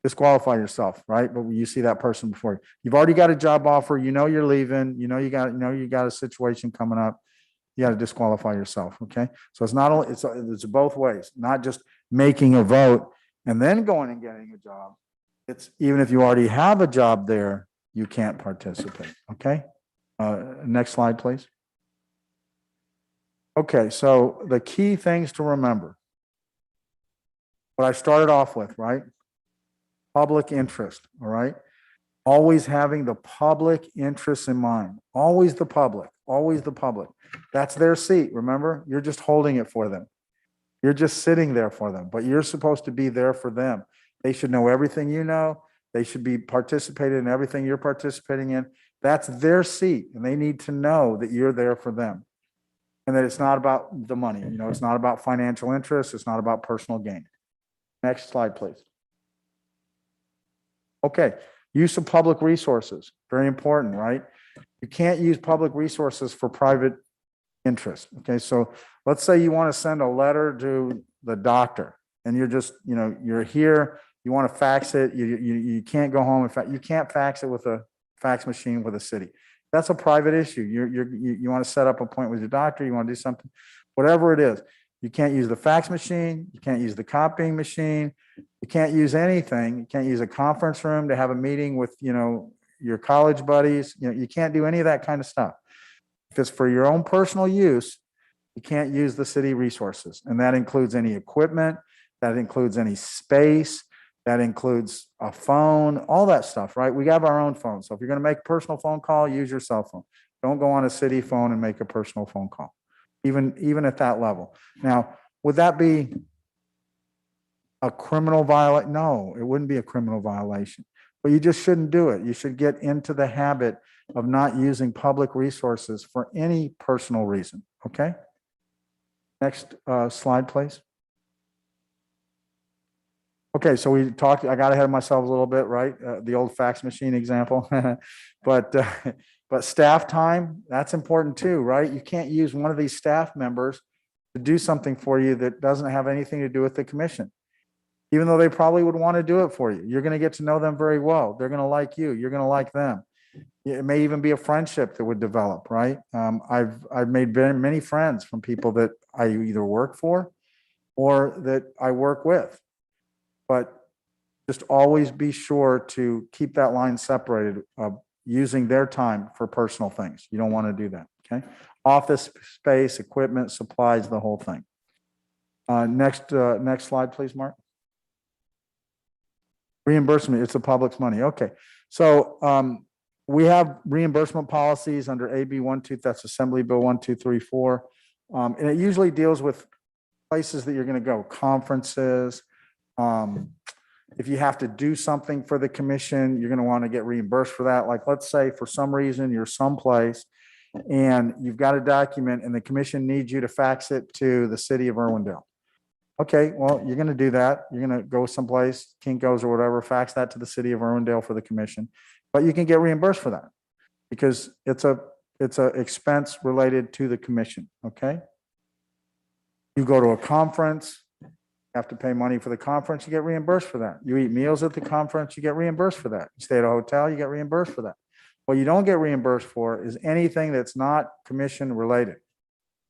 disqualify yourself, right? But you see that person before you. You've already got a job offer. You know you're leaving. You got a situation coming up. You got to disqualify yourself. Okay, so it's not only it's both ways, not just making a vote and then going and getting a job. It's even if you already have a job there, you can't participate. Okay, next slide, please. Okay, so the key things to remember, what I started off with, right? Public interest, all right? Always having the public interest in mind. Always the public, always the public. That's their seat, remember? You're just holding it for them. You're just sitting there for them, but you're supposed to be there for them. They should know everything you know. They should be participating in everything you're participating in. That's their seat, and they need to know that you're there for them. And that it's not about the money, it's not about financial interest, it's not about personal gain. Next slide, please. Okay, use of public resources, very important, right? You can't use public resources for private interest. Okay, so let's say you want to send a letter to the doctor and you're just, you're here, you want to fax it, you can't go home. In fact, you can't fax it with a fax machine with a city. That's a private issue. You want to set up an appointment with your doctor, you want to do something, whatever it is. You can't use the fax machine, you can't use the copying machine, you can't use anything. You can't use a conference room to have a meeting with, your college buddies. You can't do any of that kind of stuff. If it's for your own personal use, you can't use the city resources. And that includes any equipment, that includes any space, that includes a phone, all that stuff, right? We have our own phone. So if you're going to make a personal phone call, use your cell phone. Don't go on a city phone and make a personal phone call, even at that level. Now, would that be a criminal violation? No, it wouldn't be a criminal violation, but you just shouldn't do it. You should get into the habit of not using public resources for any personal reason, okay? Next slide, please. Okay, so we talked, I got ahead of myself a little bit, right? The old fax machine example, but staff time, that's important too, right? You can't use one of these staff members to do something for you that doesn't have anything to do with the commission, even though they probably would want to do it for you. You're going to get to know them very well. They're going to like you. You're going to like them. It may even be a friendship that would develop, right? I've made many friends from people that I either work for or that I work with. But just always be sure to keep that line separated of using their time for personal things. You don't want to do that, okay? Office space, equipment, supplies, the whole thing. Next slide, please, Mark. Reimbursement, it's the public's money. Okay, so we have reimbursement policies under AB 12, that's Assembly Bill 1234. And it usually deals with places that you're going to go, conferences. If you have to do something for the commission, you're going to want to get reimbursed for that. Like, let's say for some reason you're someplace and you've got a document and the commission needs you to fax it to the city of Irwindale. Okay, well, you're gonna do that. You're gonna go someplace, Kinko's or whatever, fax that to the city of Irwindale for the commission. But you can get reimbursed for that because it's a expense related to the commission, okay? You go to a conference, you have to pay money for the conference, you get reimbursed for that. You eat meals at the conference, you get reimbursed for that. You stay at a hotel, you get reimbursed for that. What you don't get reimbursed for is anything that's not commission related,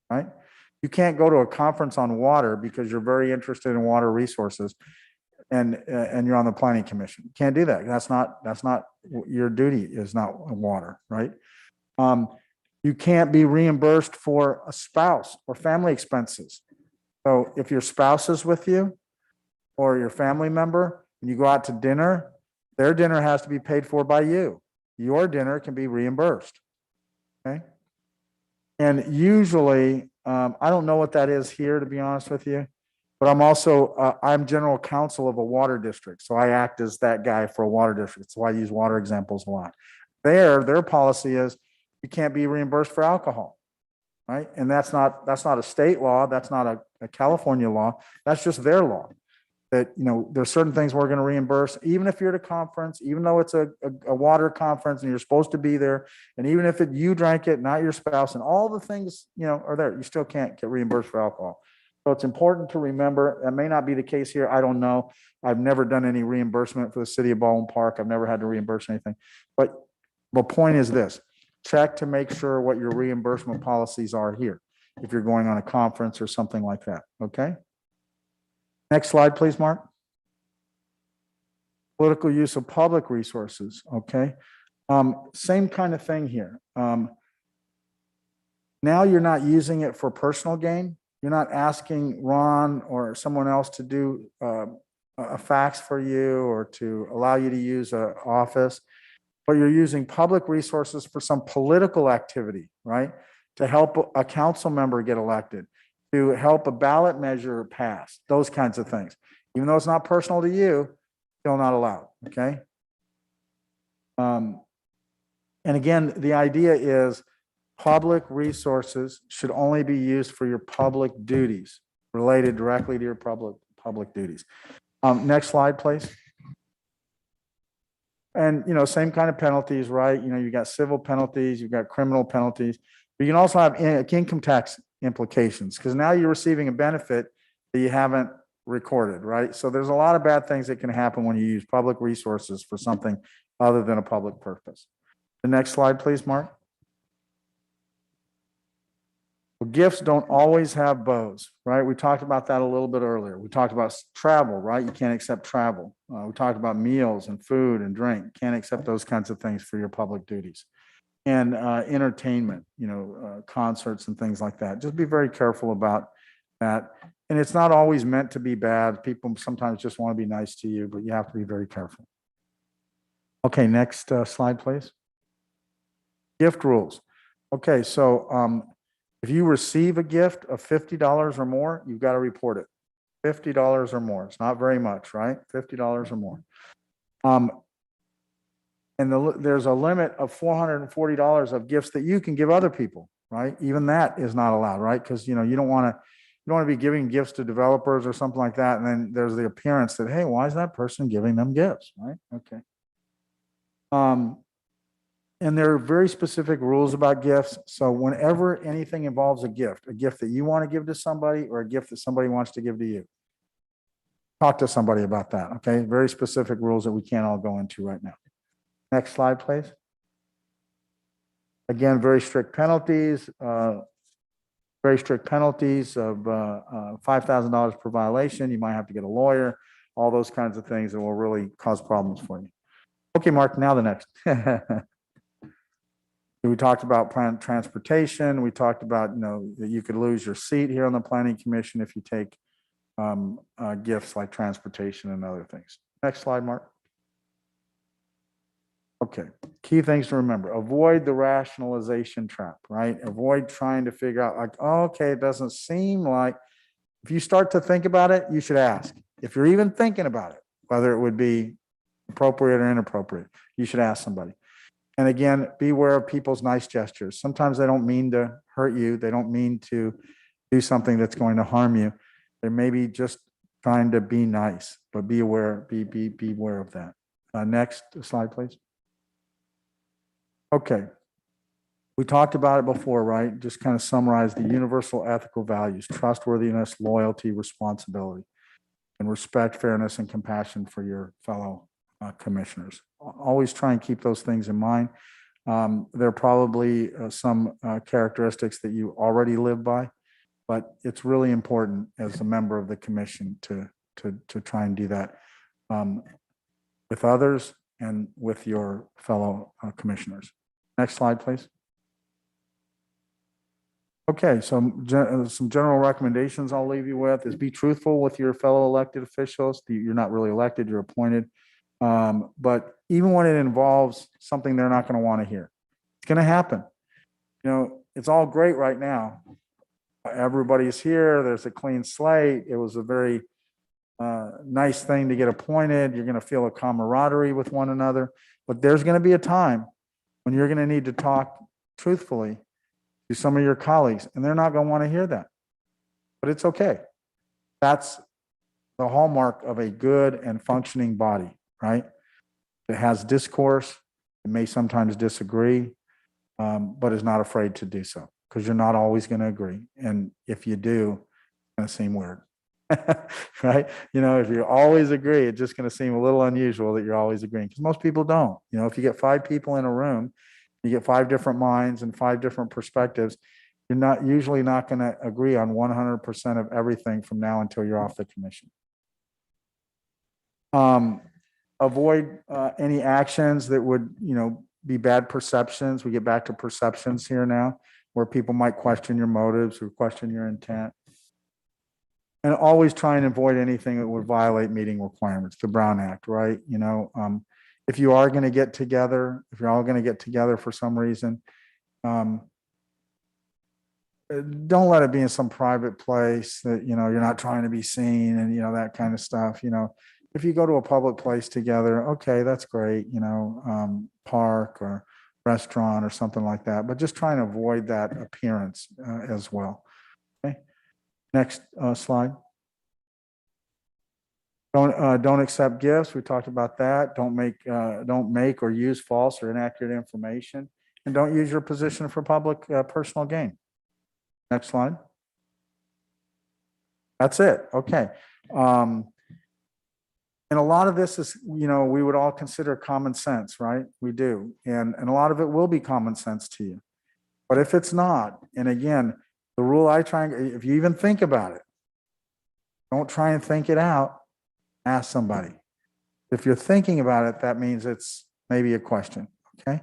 right? You can't go to a conference on water because you're very interested in water resources and you're on the planning commission. You can't do that. That's not your duty is not water, right? You can't be reimbursed for a spouse or family expenses. So if your spouse is with you or your family member and you go out to dinner, their dinner has to be paid for by you. Your dinner can be reimbursed. Okay. And usually, I don't know what that is here, to be honest with you, but I'm also, I'm general counsel of a water district. So I act as that guy for a water district. So I use water examples a lot. Their policy is you can't be reimbursed for alcohol, right? And that's not a state law. That's not a California law. That's just their law. That, you know, there's certain things we're going to reimburse, even if you're at a conference, even though it's a water conference and you're supposed to be there. And even if you drank it, not your spouse, and all the things, you know, are there, you still can't get reimbursed for alcohol. So it's important to remember, that may not be the case here. I don't know. I've never done any reimbursement for the city of Baldwin Park. I've never had to reimburse anything. But the point is this, check to make sure what your reimbursement policies are here, if you're going on a conference or something like that, okay? Next slide, please, Mark. Political use of public resources, okay? Same kind of thing here. Now you're not using it for personal gain. You're not asking Ron or someone else to do a fax for you or to allow you to use an office, but you're using public resources for some political activity, right? To help a council member get elected, to help a ballot measure pass, those kinds of things. Even though it's not personal to you, still not allowed, okay? And again, the idea is public resources should only be used for your public duties, related directly to your public duties. Next slide, please. And, you know, same kind of penalties, right? You know, you got civil penalties, you've got criminal penalties, but you can also have income tax implications because now you're receiving a benefit that you haven't recorded, right? So there's a lot of bad things that can happen when you use public resources for something other than a public purpose. The next slide, please, Mark. Well, gifts don't always have bows, right? We talked about that a little bit earlier. We talked about travel, right? You can't accept travel. We talked about meals and food and drink. Can't accept those kinds of things for your public duties. And entertainment, you know, concerts and things like that. Just be very careful about that. And it's not always meant to be bad. People sometimes just want to be nice to you, but you have to be very careful. Okay, next slide, please. Gift rules. Okay, so if you receive a gift of $50 or more, you've got to report it. $50 or more. It's not very much, right? $50 or more. And there's a limit of $440 of gifts that you can give other people, right? Even that is not allowed, right? Because, you know, you don't want to be giving gifts to developers or something like that. And then there's the appearance that, hey, why is that person giving them gifts, right? Okay. And there are very specific rules about gifts. So whenever anything involves a gift that you want to give to somebody or a gift that somebody wants to give to you, talk to somebody about that, okay? Very specific rules that we can't all go into right now. Next slide, please. Again, very strict penalties of $5,000 per violation. You might have to get a lawyer, all those kinds of things that will really cause problems for you. Okay, Mark, now the next. We talked about planned transportation. We talked about, you know, that you could lose your seat here on the planning commission if you take gifts like transportation and other things. Next slide, Mark. Okay, key things to remember. Avoid the rationalization trap, right? Avoid trying to figure out like, oh, okay, it doesn't seem like, if you start to think about it, you should ask. If you're even thinking about it, whether it would be appropriate or inappropriate, you should ask somebody. And again, beware of people's nice gestures. Sometimes they don't mean to hurt you. They don't mean to do something that's going to harm you. They may be just trying to be nice, but be aware of that. Next slide, please. Okay. We talked about it before, right? Just kind of summarize the universal ethical values: trustworthiness, loyalty, responsibility, and respect, fairness, and compassion for your fellow commissioners. Always try and keep those things in mind. There are probably some characteristics that you already live by, but it's really important as a member of the commission to try and do that with others and with your fellow commissioners. Next slide, please. Okay, so some general recommendations I'll leave you with is be truthful with your fellow elected officials. You're not really elected, you're appointed. But even when it involves something they're not going to want to hear, it's going to happen. You know, it's all great right now. Everybody's here. There's a clean slate. It was a very nice thing to get appointed. You're going to feel a camaraderie with one another. But there's going to be a time when you're going to need to talk truthfully to some of your colleagues, and they're not going to want to hear that. But it's okay. That's the hallmark of a good and functioning body, right? It has discourse. It may sometimes disagree, but is not afraid to do so, because you're not always going to agree. And if you do, it's going to seem weird, right? You know, if you always agree, it's just going to seem a little unusual that you're always agreeing, because most people don't. You know, if you get 5 people in a room, you get 5 different minds and 5 different perspectives, you're usually not going to agree on 100% of everything from now until you're off the commission. Avoid any actions that would, you know, be bad perceptions. We get back to perceptions here now, where people might question your motives or question your intent. And always try and avoid anything that would violate meeting requirements, the Brown Act, right? You know, if you are going to get together, if you're all going to get together for some reason, don't let it be in some private place that, you know, you're not trying to be seen and, you know, that kind of stuff. You know, if you go to a public place together, okay, that's great, you know, park or restaurant or something like that, but just try and avoid that appearance as well. Okay. Next slide. Don't accept gifts. We talked about that. Don't make or use false or inaccurate information, and don't use your position for public personal gain. Next slide. That's it. Okay. And a lot of this is, you know, we would all consider common sense, right? We do. And a lot of it will be common sense to you. But if it's not, and again, the rule I try and, if you even think about it, don't try and think it out. Ask somebody. If you're thinking about it, that means it's maybe a question. Okay.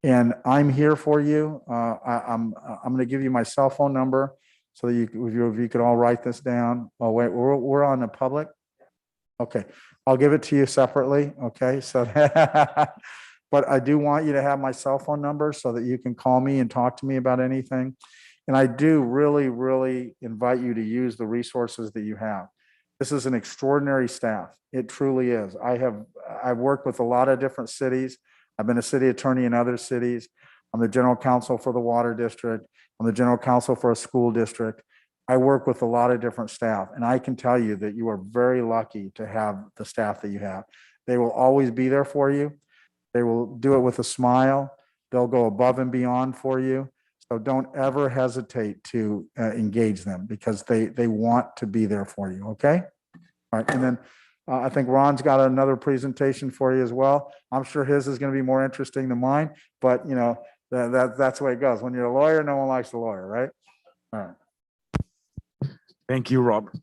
And I'm here for you. I'm going to give you my cell phone number so that if you could all write this down. Oh, wait, we're on the public. Okay. I'll give it to you separately. Okay. So, but I do want you to have my cell phone number so that you can call me and talk to me about anything. And I do really, really invite you to use the resources that you have. This is an extraordinary staff. It truly is. I've worked with a lot of different cities. I've been a city attorney in other cities. I'm the general counsel for the water district. I'm the general counsel for a school district. I work with a lot of different staff, and I can tell you that you are very lucky to have the staff that you have. They will always be there for you. They will do it with a smile. They'll go above and beyond for you. So don't ever hesitate to engage them, because they want to be there for you. Okay. All right. And then I think Ron's got another presentation for you as well. I'm sure his is going to be more interesting than mine, but you know, that's the way it goes. When you're a lawyer, no one likes a lawyer, right? All right. Thank you, Robert.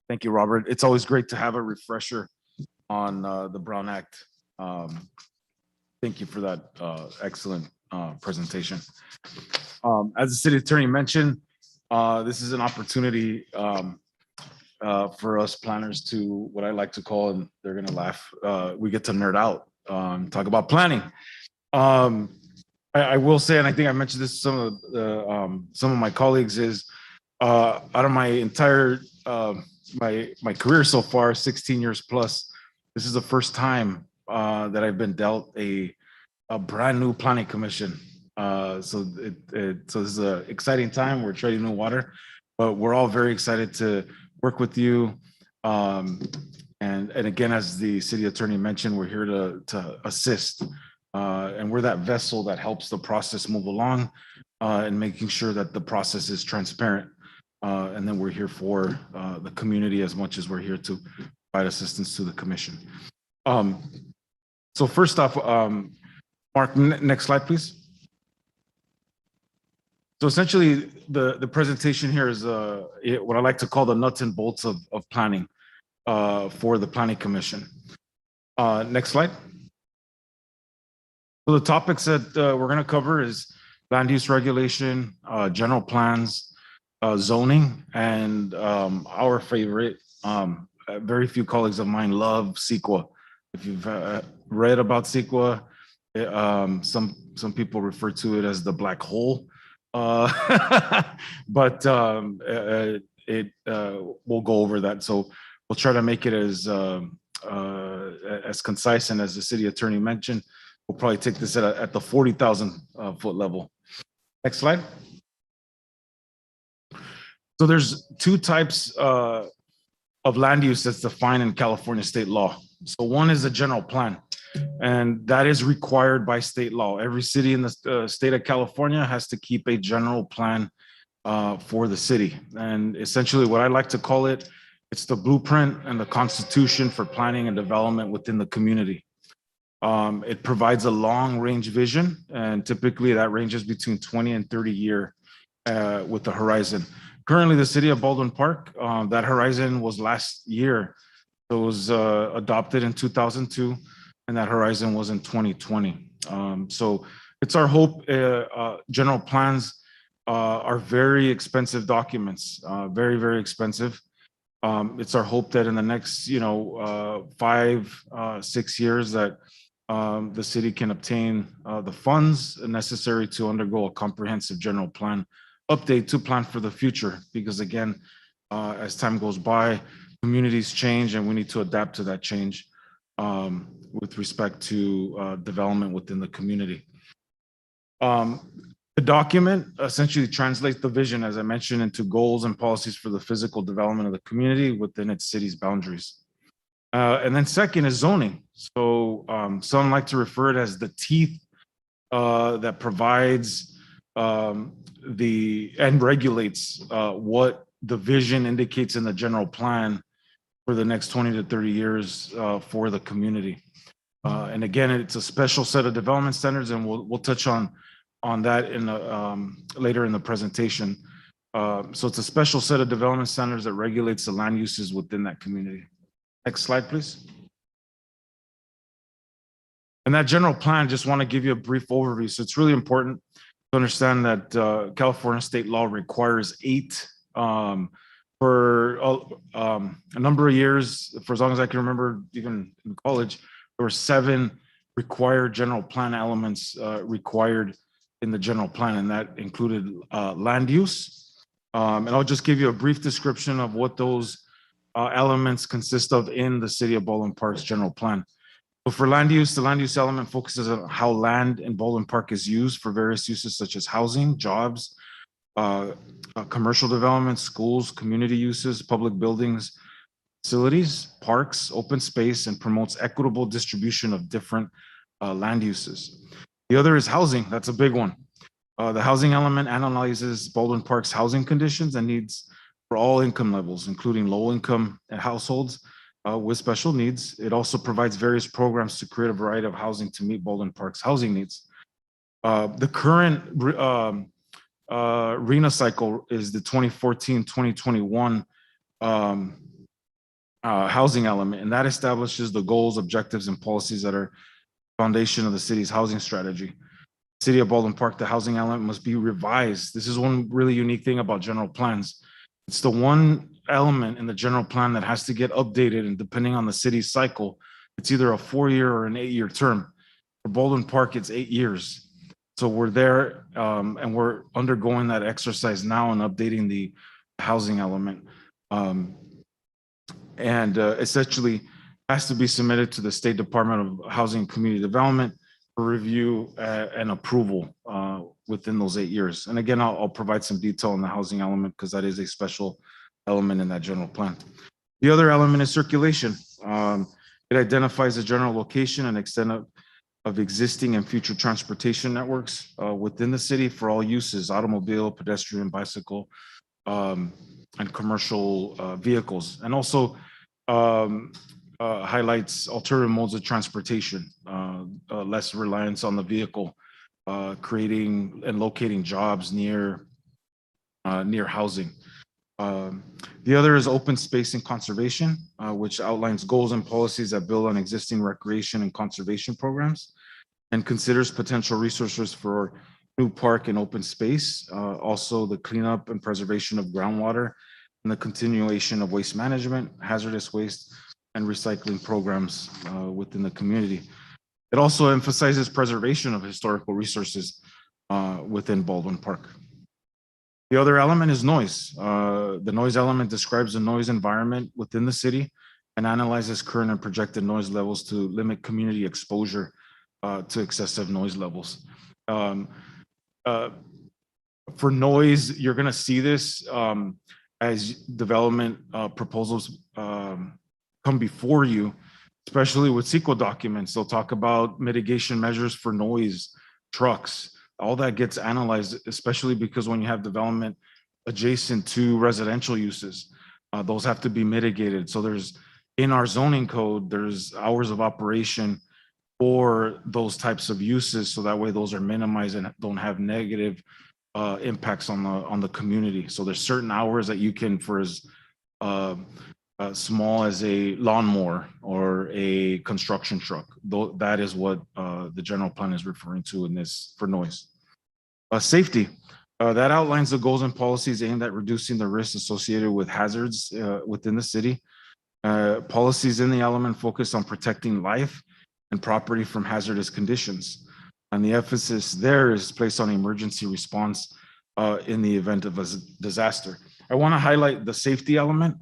Thank you, Robert. It's always great to have a refresher on the Brown Act. Thank you for that excellent presentation. As the city attorney mentioned, this is an opportunity for us planners to, what I like to call, and they're gonna laugh, we get to nerd out, talk about planning. I will say, and I think I mentioned this to some of my colleagues, is out of my entire my career so far, 16 years plus, this is the first time that I've been dealt a brand new planning commission. So this is an exciting time. We're treading new water. but we're all very excited to work with you. And again, as the city attorney mentioned, we're here to assist. And we're that vessel that helps the process move along and making sure that the process is transparent. And then we're here for the community as much as we're here to provide assistance to the commission. So first off, Mark, next slide, please. So essentially, the presentation here is what I like to call the nuts and bolts of planning for the Planning Commission. Next slide. So the topics that we're going to cover is land use regulation, general plans, zoning, and our favorite, very few colleagues of mine love CEQA. If you've read about CEQA, some people refer to it as the black hole, but we'll go over that. So we'll try to make it as concise, and as the city attorney mentioned, we'll probably take this at the 40,000 foot level. Next slide. So there's two types of land use that's defined in California state law. So one is a general plan, and that is required by state law. Every city in the state of California has to keep a general plan for the city. And essentially what I like to call it, it's the blueprint and the constitution for planning and development within the community. It provides a long range vision, and typically that ranges between 20 and 30 year with the horizon. Currently, the city of Baldwin Park, that horizon was last year. So it was adopted in 2002, and that horizon was in 2020. So it's our hope. General plans are very expensive documents, very, very expensive. It's our hope that in the next, 5-6 years that the city can obtain the funds necessary to undergo a comprehensive general plan update to plan for the future. Because again, as time goes by, communities change and we need to adapt to that change with respect to development within the community. The document essentially translates the vision, as I mentioned, into goals and policies for the physical development of the community within its city's boundaries. And then second is zoning. So some like to refer it as the teeth that provides and regulates what the vision indicates in the general plan for the next 20 to 30 years for the community. And again, it's a special set of development standards, and we'll touch on that in later in the presentation. So it's a special set of development standards that regulates the land uses within that community. Next slide, please. And that general plan, just want to give you a brief overview. So it's really important to understand that California state law requires 8 for a number of years. For as long as I can remember, even in college, there were 7 required general plan elements required in the general plan, and that included land use. And I'll just give you a brief description of what those elements consist of in the city of Baldwin Park's general plan. So for land use, the land use element focuses on how land in Baldwin Park is used for various uses such as housing, jobs, commercial development, schools, community uses, public buildings, facilities, parks, open space, and promotes equitable distribution of different land uses. The other is housing. That's a big one. The housing element analyzes Baldwin Park's housing conditions and needs for all income levels, including low income households with special needs. It also provides various programs to create a variety of housing to meet Baldwin Park's housing needs. The current RENA cycle is the 2014-2021 housing element, and that establishes the goals, objectives, and policies that are foundation of the city's housing strategy. City of Baldwin Park, the housing element must be revised. This is one really unique thing about general plans. It's the one element in the general plan that has to get updated, and depending on the city's cycle, it's either a 4-year or an 8-year term. For Baldwin Park, it's 8 years. So we're there and we're undergoing that exercise now and updating the housing element. Essentially has to be submitted to the State Department of Housing and Community Development for review and approval within those 8 years. And again, I'll provide some detail on the housing element because that is a special element in that general plan. The other element is circulation. It identifies the general location and extent of existing and future transportation networks within the city for all uses, automobile, pedestrian, bicycle, and commercial vehicles. And also highlights alternative modes of transportation, less reliance on the vehicle, creating and locating jobs near housing. The other is open space and conservation, which outlines goals and policies that build on existing recreation and conservation programs and considers potential resources for new park and open space. Also the cleanup and preservation of groundwater and the continuation of waste management, hazardous waste, and recycling programs within the community. It also emphasizes preservation of historical resources within Baldwin Park. The other element is noise. The noise element describes the noise environment within the city and analyzes current and projected noise levels to limit community exposure to excessive noise levels. For noise, you're going to see this as development proposals come before you, especially with CEQA documents. They'll talk about mitigation measures for noise, trucks. All that gets analyzed, especially because when you have development adjacent to residential uses, those have to be mitigated. So there's, in our zoning code, there's hours of operation for those types of uses. So that way those are minimized and don't have negative impacts on the community. So there's certain hours that you can, for as small as a lawnmower or a construction truck. That is what the general plan is referring to in this for noise. Safety, that outlines the goals and policies aimed at reducing the risks associated with hazards within the city. Policies in the element focus on protecting life and property from hazardous conditions. And the emphasis there is placed on emergency response in the event of a disaster. I want to highlight the safety element.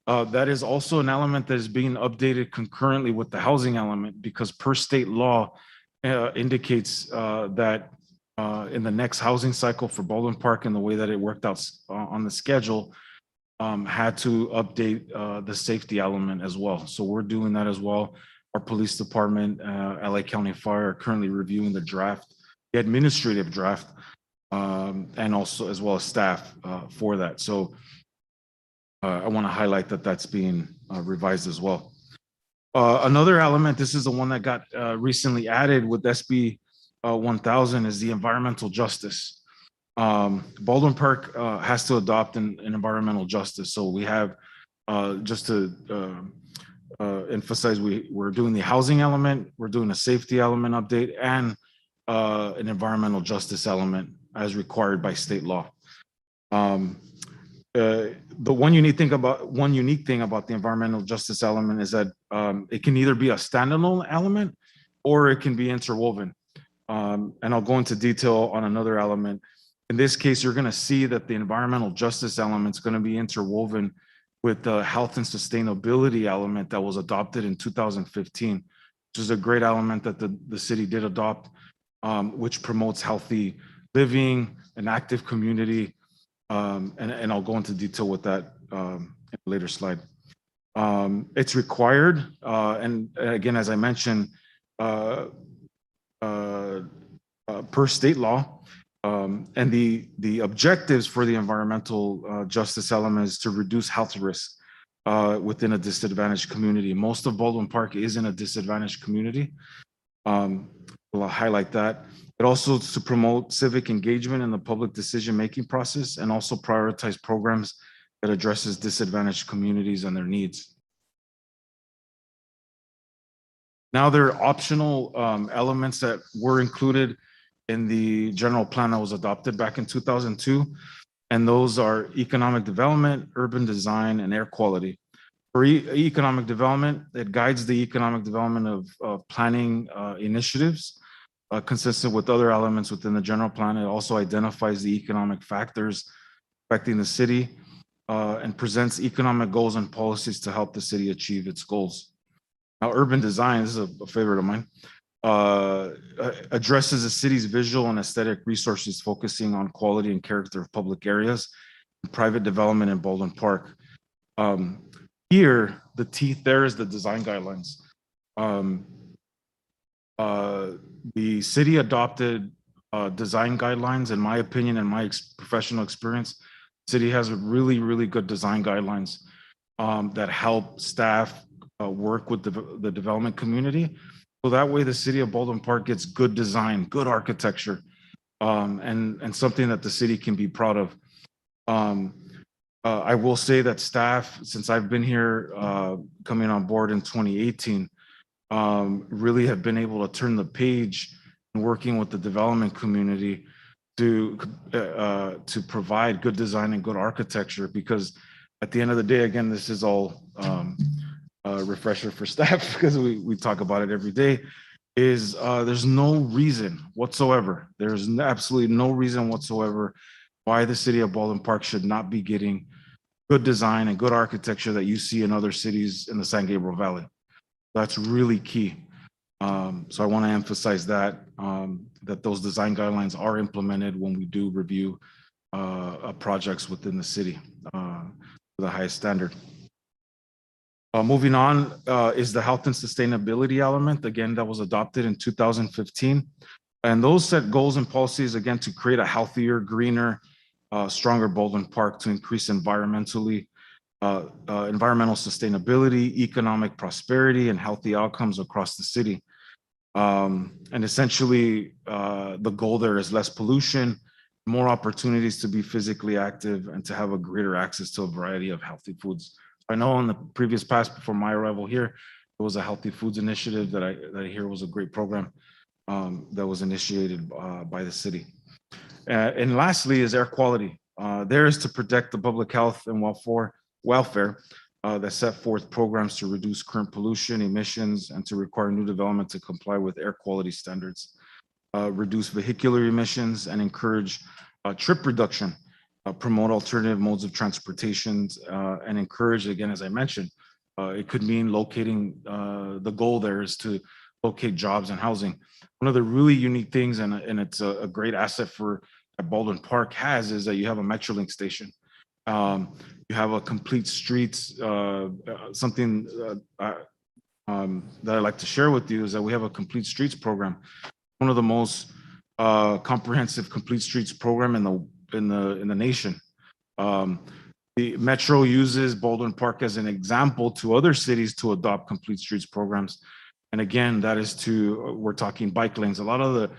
That is also an element that is being updated concurrently with the housing element, because per state law indicates that in the next housing cycle for Baldwin Park and the way that it worked out on the schedule, had to update the safety element as well. So we're doing that as well. Our police department, LA County Fire are currently reviewing the draft, the administrative draft, and also as well as staff for that. So I want to highlight that that's being revised as well. Another element, this is the one that got recently added with SB 1000, is the environmental justice. Baldwin Park has to adopt an environmental justice. So we have, just to emphasize, we're doing the housing element, we're doing a safety element update, and an environmental justice element as required by state law. The one unique thing about the environmental justice element is that it can either be a standalone element or it can be interwoven. And I'll go into detail on another element. In this case, you're going to see that the environmental justice element is going to be interwoven with the health and sustainability element that was adopted in 2015, which is a great element that the city did adopt, which promotes healthy living, an active community. And I'll go into detail with that in a later slide. It's required, and again, as I mentioned, per state law, and the objectives for the environmental justice element is to reduce health risks within a disadvantaged community. Most of Baldwin Park is in a disadvantaged community. I'll highlight that. It also is to promote civic engagement in the public decision-making process and also prioritize programs that addresses disadvantaged communities and their needs. Now, there are optional elements that were included in the general plan that was adopted back in 2002, and those are economic development, urban design, and air quality. For economic development, it guides the economic development of planning initiatives consistent with other elements within the general plan. It also identifies the economic factors affecting the city and presents economic goals and policies to help the city achieve its goals. Now, urban design, this is a favorite of mine. addresses the city's visual and aesthetic resources, focusing on quality and character of public areas, and private development in Baldwin Park. Here, the teeth there is the design guidelines. The city adopted design guidelines, in my opinion, and my professional experience. City has really, really good design guidelines that help staff work with the development community. So that way the city of Baldwin Park gets good design, good architecture, and something that the city can be proud of. I will say that staff, since I've been here coming on board in 2018, really have been able to turn the page and working with the development community to provide good design and good architecture, because at the end of the day, again, this is all a refresher for staff because we talk about it every day, is there's no reason whatsoever, there's absolutely no reason whatsoever why the city of Baldwin Park should not be getting good design and good architecture that you see in other cities in the San Gabriel Valley. That's really key. So I want to emphasize that, that those design guidelines are implemented when we do review projects within the city to the highest standard. Moving on is the health and sustainability element. Again, that was adopted in 2015. And those set goals and policies, again, to create a healthier, greener, stronger Baldwin Park, to increase environmental sustainability, economic prosperity, and healthy outcomes across the city. And essentially, the goal there is less pollution, more opportunities to be physically active, and to have a greater access to a variety of healthy foods. I know in the previous past, before my arrival here, there was a healthy foods initiative that I hear was a great program that was initiated by the city. And lastly is air quality. There is to protect the public health and welfare that set forth programs to reduce current pollution emissions and to require new development to comply with air quality standards, reduce vehicular emissions, and encourage trip reduction, promote alternative modes of transportation, and encourage, again, as I mentioned, it could mean locating, the goal there is to locate jobs and housing. One of the really unique things, and it's a great asset for that Baldwin Park has, is that you have a Metrolink station. You have a complete streets, something that I like to share with you is that we have a complete streets program, one of the most comprehensive complete streets program in the nation. The Metro uses Baldwin Park as an example to other cities to adopt complete streets programs. And again, that is we're talking bike lanes. A lot of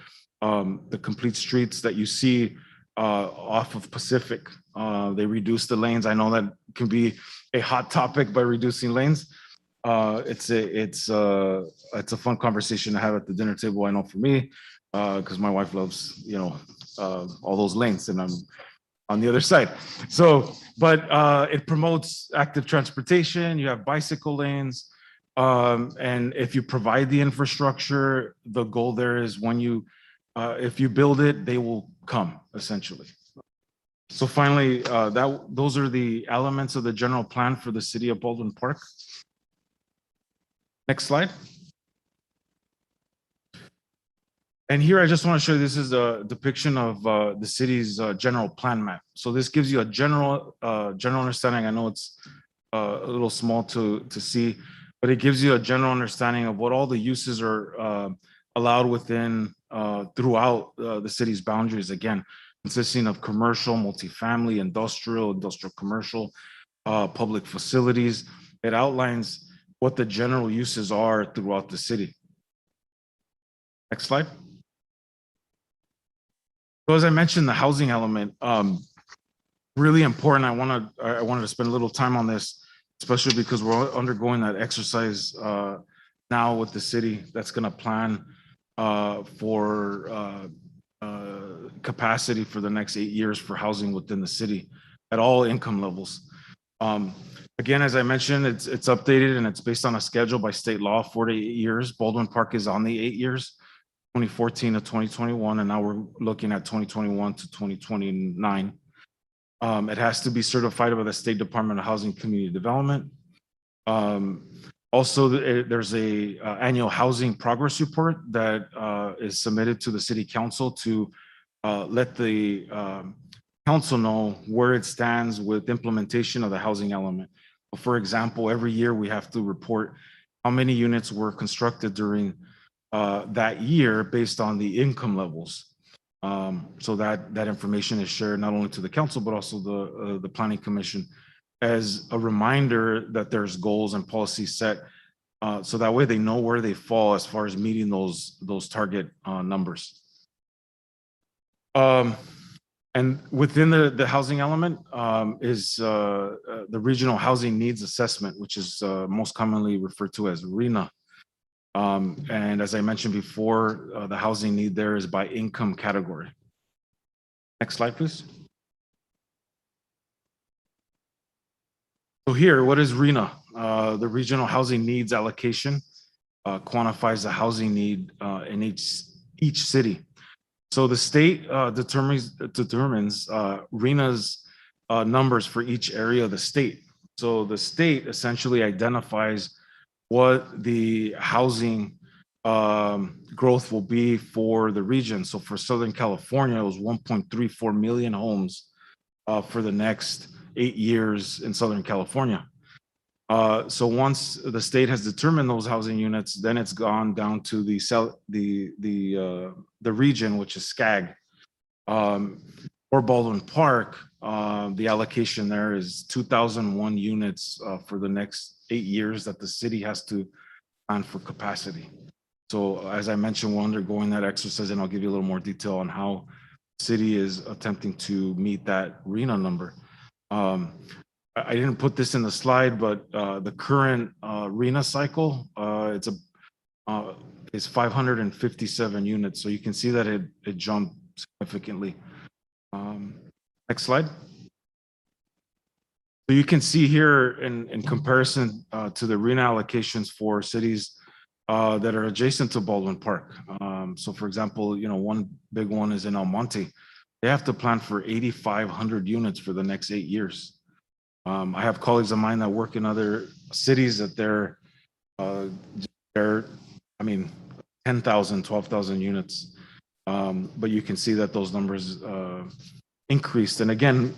the complete streets that you see off of Pacific, they reduce the lanes. I know that can be a hot topic by reducing lanes. It's a fun conversation to have at the dinner table. I know for me, because my wife loves, all those lanes, and I'm on the other side. So, but it promotes active transportation. You have bicycle lanes. And if you provide the infrastructure, the goal there is when if you build it, they will come, essentially. So finally, those are the elements of the general plan for the city of Baldwin Park. Next slide. And here I just want to show you, this is a depiction of the city's general plan map. So this gives you a general understanding. I know it's a little small to see, but it gives you a general understanding of what all the uses are allowed within throughout the city's boundaries, again, consisting of commercial, multifamily, industrial, commercial, public facilities. It outlines what the general uses are throughout the city. Next slide. So as I mentioned, the housing element, really important. I wanted to spend a little time on this, especially because we're undergoing that exercise now with the city that's going to plan for capacity for the next 8 years for housing within the city at all income levels. Again, as I mentioned, it's updated and it's based on a schedule by state law, 4 to 8 years. Baldwin Park is on the 8 years, 2014 to 2021, and now we're looking at 2021 to 2029. It has to be certified by the State Department of Housing and Community Development. Also, there's a annual housing progress report that is submitted to the city council to let the council know where it stands with implementation of the housing element. For example, every year we have to report how many units were constructed during that year based on the income levels. So that information is shared not only to the council, but also the planning commission as a reminder that there's goals and policies set. So that way they know where they fall as far as meeting those target numbers. And within the housing element is the regional housing needs assessment, which is most commonly referred to as RHNA. And as I mentioned before, the housing need there is by income category. Next slide, please. So here, what is RHNA? The regional housing needs allocation quantifies the housing need in each city. So the state determines RHNA's numbers for each area of the state. So the state essentially identifies what the housing growth will be for the region. So for Southern California, it was 1.34 million homes for the next 8 years in Southern California. So once the state has determined those housing units, then it's gone down to the region, which is SCAG. Or Baldwin Park, the allocation there is 2,001 units for the next 8 years that the city has to plan for capacity. So as I mentioned, we're undergoing that exercise, and I'll give you a little more detail on how the city is attempting to meet that RHNA number. I didn't put this in the slide, but the current RHNA cycle, is 557 units. So you can see that it jumped significantly. Next slide. So you can see here in comparison to the RHNA allocations for cities that are adjacent to Baldwin Park. So for example, one big one is in El Monte. They have to plan for 8,500 units for the next 8 years. I have colleagues of mine that work in other cities that they're 10,000, 12,000 units. But you can see that those numbers increased. And again,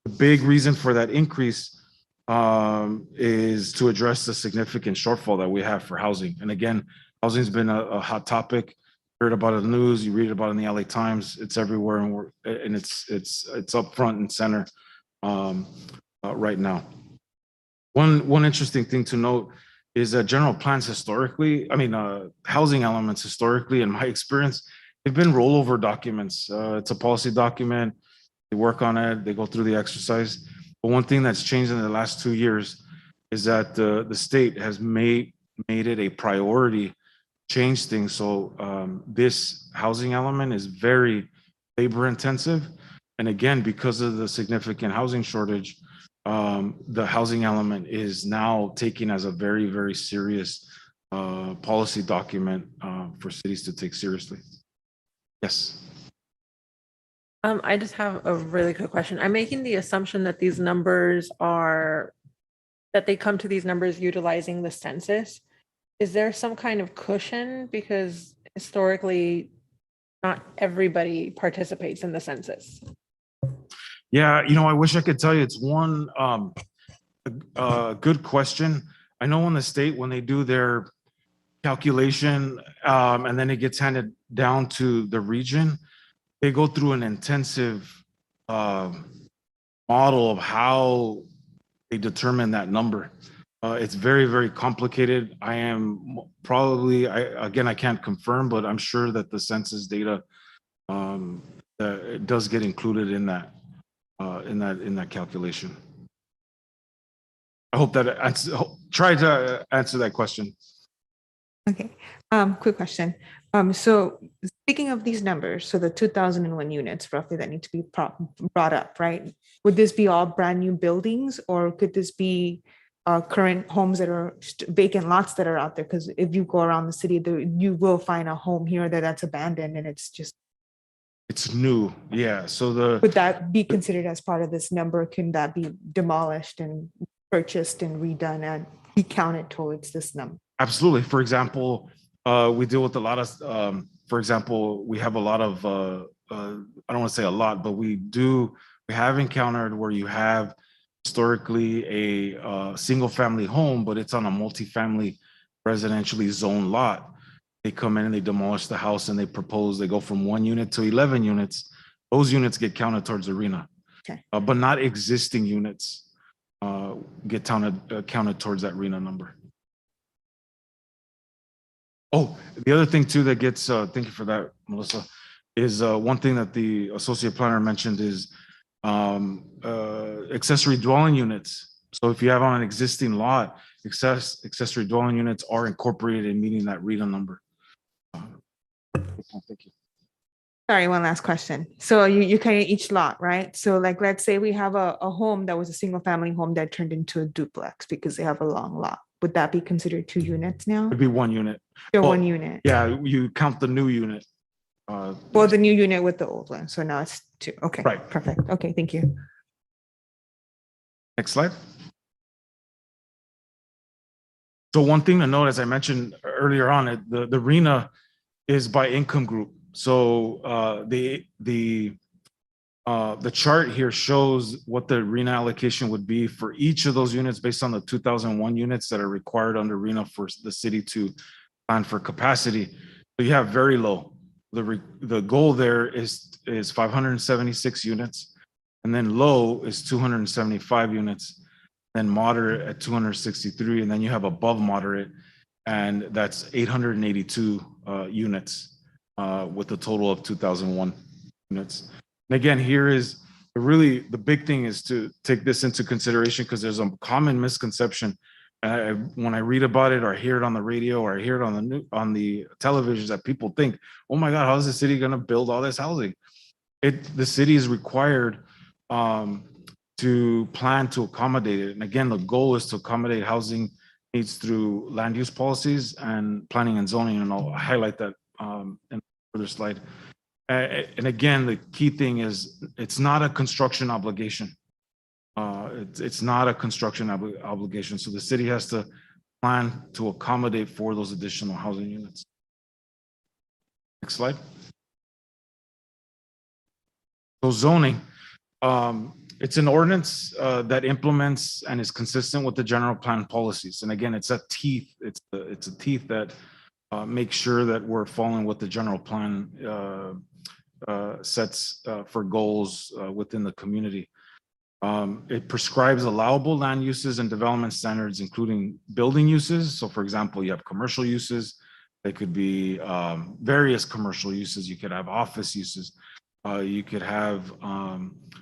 the big reason for that increase is to address the significant shortfall that we have for housing. And again, housing has been a hot topic. You heard about it in the news, you read about it in the LA Times, it's everywhere, and it's up front and center right now. One interesting thing to note is that general plans historically, housing elements historically, in my experience, they've been rollover documents. It's a policy document. They work on it. They go through the exercise. But one thing that's changed in the last 2 years is that the state has made it a priority, change things. So this housing element is very labor intensive. And again, because of the significant housing shortage, the housing element is now taken as a very, very serious policy document for cities to take seriously. Yes. I just have a really quick question. I'm making the assumption that these numbers that they come to these numbers utilizing the census. Is there some kind of cushion? Because historically, not everybody participates in the census. Yeah, I wish I could tell you it's one good question. I know in the state, when they do their calculation and then it gets handed down to the region, they go through an intensive model of how they determine that number. It's very, very complicated. I am probably, I can't confirm, but I'm sure that the census data it does get included in that calculation. I hope that try to answer that question. Okay, quick question. So speaking of these numbers, so the 2,001 units roughly that need to be brought up, right? Would this be all brand new buildings, or could this be current homes that are vacant lots that are out there? Because if you go around the city, you will find a home here or there that's abandoned and it's new. Yeah. So would that be considered as part of this number? Can that be demolished and purchased and redone at be counted towards this number? Absolutely. For example, we deal with a lot of, for example, we have a lot of, I don't want to say a lot, but we have encountered where you have historically a single family home, but it's on a multifamily residentially zoned lot. They come in and they demolish the house and they go from 1 unit to 11 units. Those units get counted towards arena. Okay. But not existing units get counted towards that arena number. Oh, the other thing too that gets, thank you for that, Melissa, is one thing that the associate planner mentioned is accessory dwelling units. So if you have on an existing lot, accessory dwelling units are incorporated in meeting that RETA number. Thank you. Sorry, one last question. So you carry each lot, right? So like, let's say we have a home that was a single family home that turned into a duplex because they have a long lot. Would that be considered 2 units now? It'd be 1 unit. Or Well, 1 unit? Yeah, you count the new unit. Well, the new unit with the old one. So now it's 2. Okay. Right. Perfect. Okay. Thank you. Next slide. So one thing to note, as I mentioned earlier on, the RENA is by income group. So the chart here shows what the RENA allocation would be for each of those units based on the 2001 units that are required under RENA for the city to plan for capacity. So you have very low. The goal there is 576 units, and then low is 275 units, then moderate at 263, and then you have above moderate, and that's 882 units with a total of 2001 units. And again, here is really the big thing is to take this into consideration because there's a common misconception. When I read about it or hear it on the radio or I hear it on the televisions that people think, oh my God, how is the city going to build all this housing? The city is required to plan to accommodate it. And again, the goal is to accommodate housing needs through land use policies and planning and zoning. And I'll highlight that in a further slide. And again, the key thing is it's not a construction obligation. It's not a construction obligation. So the city has to plan to accommodate for those additional housing units. Next slide. So zoning, it's an ordinance that implements and is consistent with the general plan policies. And again, it's a teeth. It's a teeth that makes sure that we're following what the general plan sets for goals within the community. It prescribes allowable land uses and development standards, including building uses. So for example, you have commercial uses. They could be various commercial uses. You could have office uses. You could have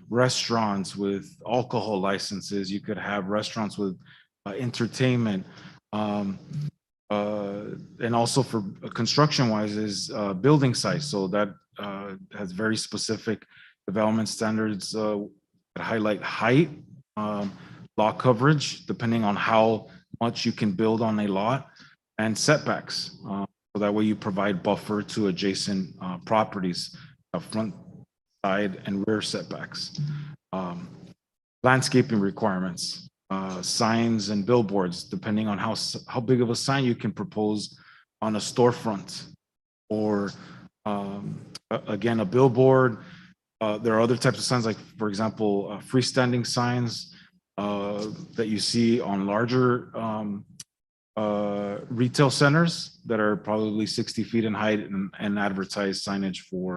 restaurants with alcohol licenses. You could have restaurants with entertainment. And also for construction wise is building sites. So that has very specific development standards that highlight height, lot coverage, depending on how much you can build on a lot, and setbacks. So that way you provide buffer to adjacent properties, front, side, and rear setbacks. Landscaping requirements, signs and billboards, depending on how big of a sign you can propose on a storefront, or again, a billboard. There are other types of signs, like for example, freestanding signs that you see on larger retail centers that are probably 60 feet in height and advertise signage for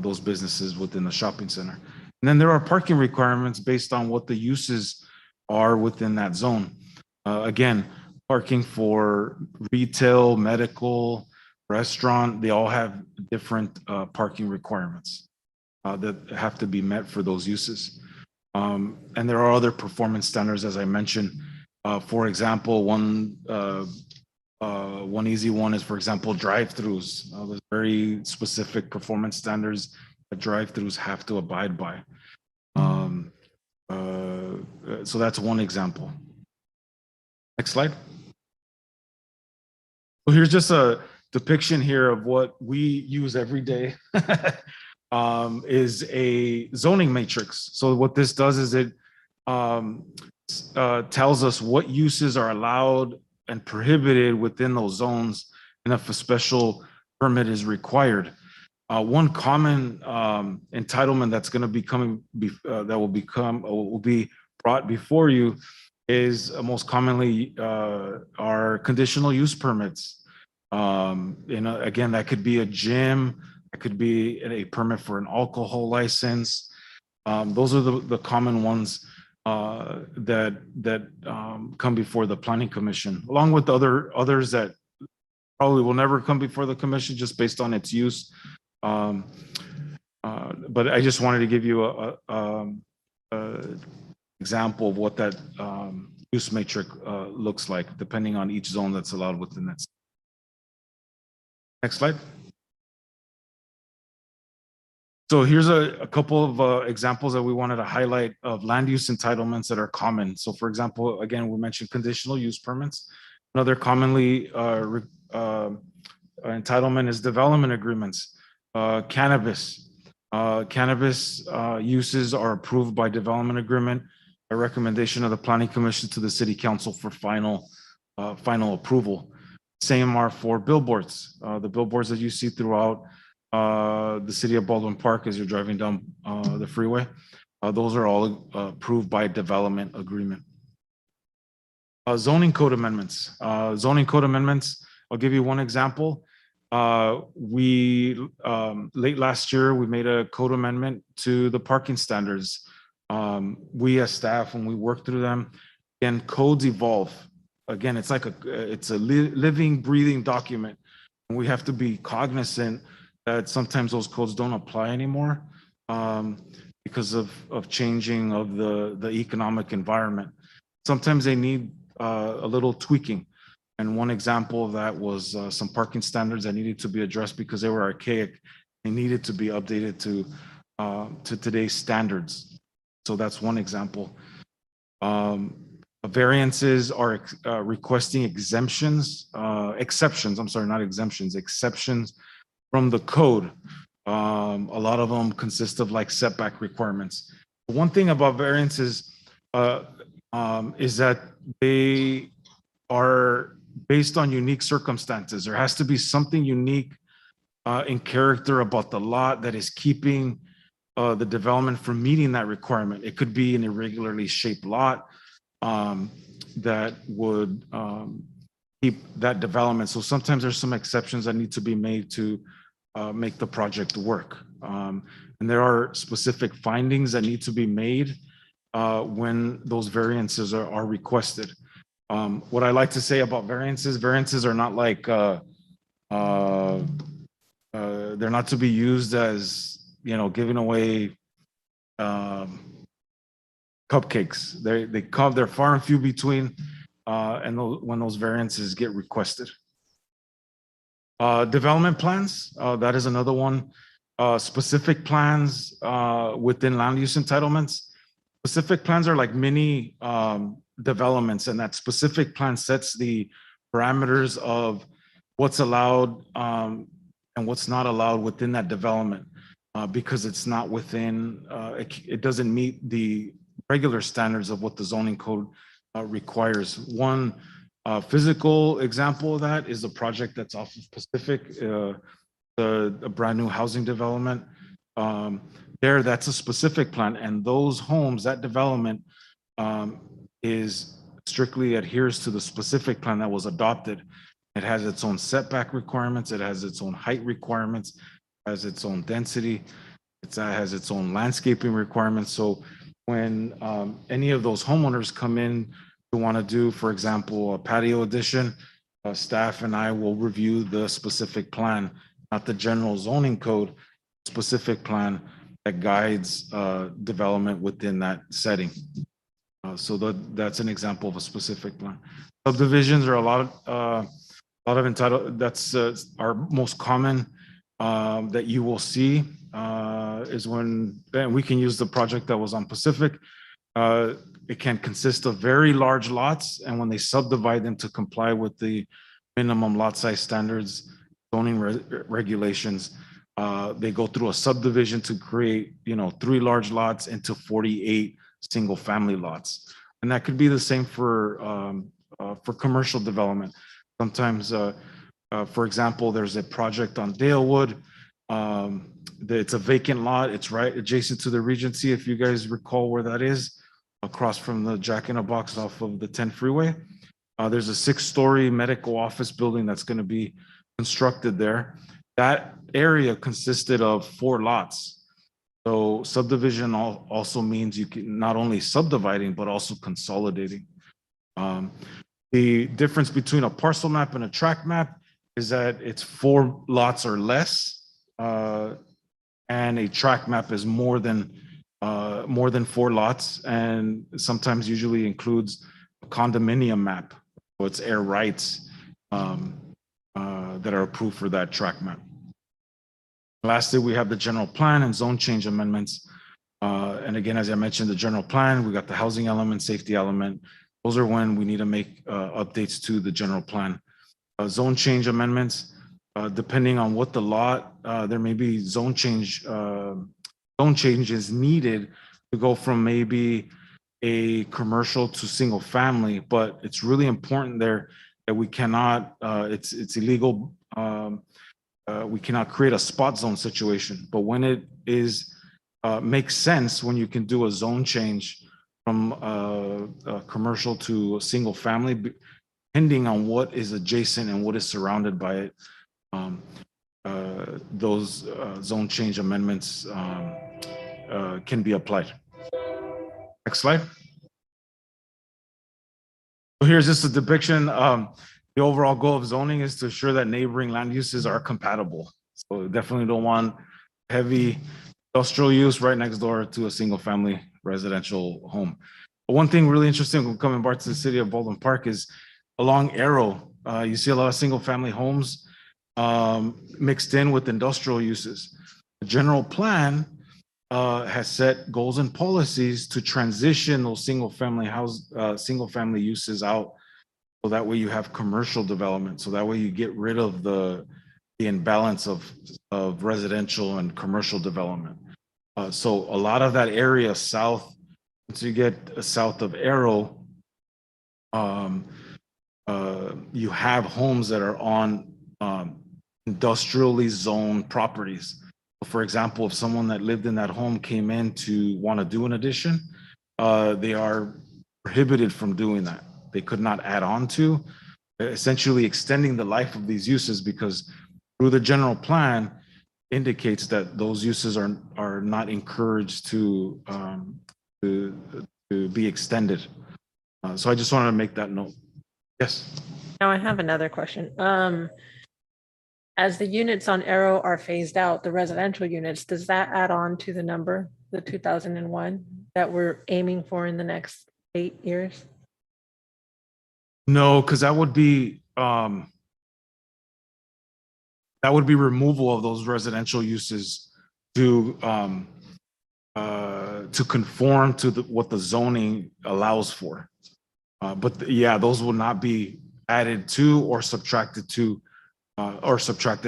those businesses within the shopping center. And then there are parking requirements based on what the uses are within that zone. Again, parking for retail, medical, restaurant, they all have different parking requirements that have to be met for those uses. And there are other performance standards, as I mentioned. For example, one easy one is, for example, drive-throughs. There's very specific performance standards that drive-throughs have to abide by. So that's one example. Next slide. So here's just a depiction here of what we use every day. Is a zoning matrix. So what this does is it tells us what uses are allowed and prohibited within those zones and if a special permit is required. One common entitlement that's going to be coming, that will be brought before you is most commonly our conditional use permits. Again, that could be a gym, that could be a permit for an alcohol license. Those are the common ones that come before the Planning Commission, along with others that probably will never come before the commission just based on its use. But I just wanted to give you a example of what that use matrix looks like, depending on each zone that's allowed within that. Next slide. So here's a couple of examples that we wanted to highlight of land use entitlements that are common. So for example, again, we mentioned conditional use permits. Another commonly entitlement is development agreements. Cannabis. Cannabis uses are approved by development agreement, a recommendation of the Planning Commission to the City Council for final approval. Same are for billboards. The billboards that you see throughout the city of Baldwin Park as you're driving down the freeway, those are all approved by development agreement. Zoning code amendments. Zoning code amendments, I'll give you one example. We late last year, we made a code amendment to the parking standards. We as staff, when we work through them, again, codes evolve. Again, it's like it's a living, breathing document. And we have to be cognizant that sometimes those codes don't apply anymore because of changing of the economic environment. Sometimes they need a little tweaking. And one example of that was some parking standards that needed to be addressed because they were archaic. They needed to be updated to today's standards. So that's one example. Variances are requesting exceptions, I'm sorry, not exemptions, exceptions from the code. A lot of them consist of like setback requirements. One thing about variances is that they are based on unique circumstances. There has to be something unique in character about the lot that is keeping the development from meeting that requirement. It could be an irregularly shaped lot that would keep that development. So sometimes there's some exceptions that need to be made to make the project work. And there are specific findings that need to be made when those variances are requested. What I like to say about variances are not like, they're not to be used as, giving away cupcakes. They're far and few between, and when those variances get requested. Development plans, that is another one. Specific plans within land use entitlements. Specific plans are like mini developments, and that specific plan sets the parameters of what's allowed and what's not allowed within that development because it's not within, it doesn't meet the regular standards of what the zoning code requires. One physical example of that is a project that's off of Pacific, a brand new housing development. That's a specific plan, and those homes, that development is strictly adheres to the specific plan that was adopted. It has its own setback requirements, it has its own height requirements, has its own density, it has its own landscaping requirements. So when any of those homeowners come in to want to do, for example, a patio addition, staff and I will review the specific plan, not the general zoning code, specific plan that guides development within that setting. So that's an example of a specific plan. Subdivisions are a lot of entitled. That's our most common that you will see is when, and we can use the project that was on Pacific. It can consist of very large lots, and when they subdivide them to comply with the minimum lot size standards, zoning regulations, they go through a subdivision to create, 3 large lots into 48 single family lots. And that could be the same for commercial development. Sometimes, for example, there's a project on Dalewood. It's a vacant lot. It's right adjacent to the Regency, if you guys recall where that is, across from the Jack in a Box off of the 10 freeway. There's a 6-story medical office building that's going to be constructed there. That area consisted of 4 lots. So subdivision also means you can not only subdividing, but also consolidating. The difference between a parcel map and a tract map is that it's 4 lots or less, and a tract map is more than 4 lots, and sometimes usually includes a condominium map. So it's air rights that are approved for that tract map. Lastly, we have the general plan and zone change amendments. And again, as I mentioned, the general plan, we got the housing element, safety element. Those are when we need to make updates to the general plan. Zone change amendments, depending on what the lot, there may be zone changes needed to go from maybe a commercial to single family, but it's really important there that we cannot, it's illegal. We cannot create a spot zone situation, but when it is makes sense, when you can do a zone change from a commercial to a single family, depending on what is adjacent and what is surrounded by it, those zone change amendments can be applied. Next slide. So here's just a depiction. The overall goal of zoning is to ensure that neighboring land uses are compatible. So definitely don't want heavy industrial use right next door to a single family residential home. But one thing really interesting coming back to the city of Baldwin Park is along Arrow, you see a lot of single family homes mixed in with industrial uses. The general plan has set goals and policies to transition those single family uses out. So that way you have commercial development. So that way you get rid of the imbalance of residential and commercial development. So a lot of that area south, once you get south of Arrow, you have homes that are on industrially zoned properties. For example, if someone that lived in that home came in to want to do an addition, they are prohibited from doing that. They could not add on to, essentially extending the life of these uses, because through the general plan indicates that those uses are not encouraged to be extended. So I just wanted to make that note. Yes. Now I have another question. As the units on Arrow are phased out, the residential units, does that add on to the number, the 2001 that we're aiming for in the next 8 years? No, because that would be removal of those residential uses to conform to what the zoning allows for. But yeah, those will not be added to or subtracted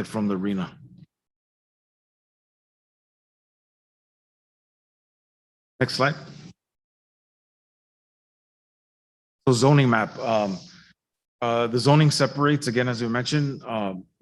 from the RENA. Next slide. So zoning map. The zoning separates, again, as we mentioned,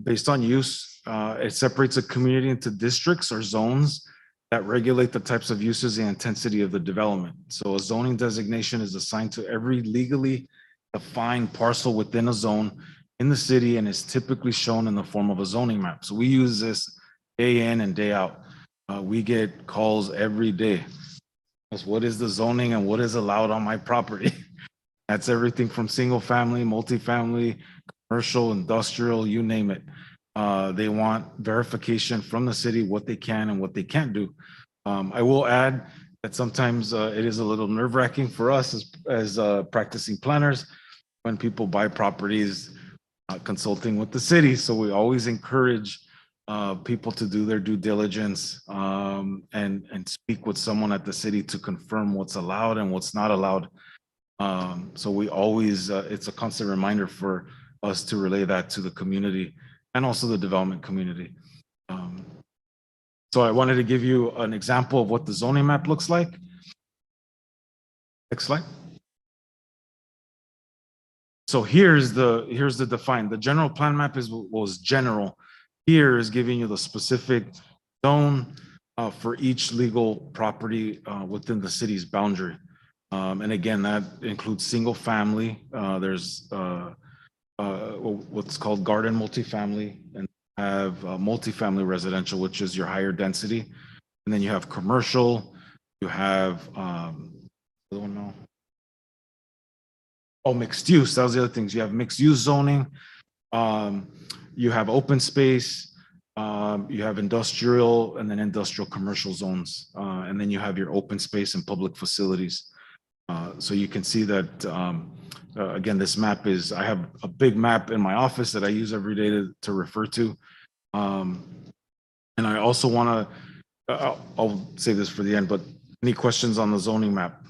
based on use. It separates a community into districts or zones that regulate the types of uses and intensity of the development. So a zoning designation is assigned to every legally defined parcel within a zone in the city and is typically shown in the form of a zoning map. So we use this day in and day out. We get calls every day. What is the zoning and what is allowed on my property? That's everything from single family, multifamily, commercial, industrial, you name it. They want verification from the city, what they can and what they can't do. I will add that sometimes it is a little nerve-wracking for us as practicing planners when people buy properties consulting with the city. So we always encourage people to do their due diligence and speak with someone at the city to confirm what's allowed and what's not allowed. So we always, it's a constant reminder for us to relay that to the community and also the development community. So I wanted to give you an example of what the zoning map looks like. Next slide. So here's the define. The general plan map was general. Here is giving you the specific zone for each legal property within the city's boundary. And again, that includes single family. There's what's called garden multifamily, and have multifamily residential, which is your higher density. And then you have commercial, you have, I don't know. Oh, mixed use, that was the other things. You have mixed use zoning, you have open space, you have industrial, and then industrial commercial zones. And then you have your open space and public facilities. So you can see that, again, this map is, I have a big map in my office that I use every day to refer to. And I also want to, I'll save this for the end, but any questions on the zoning map?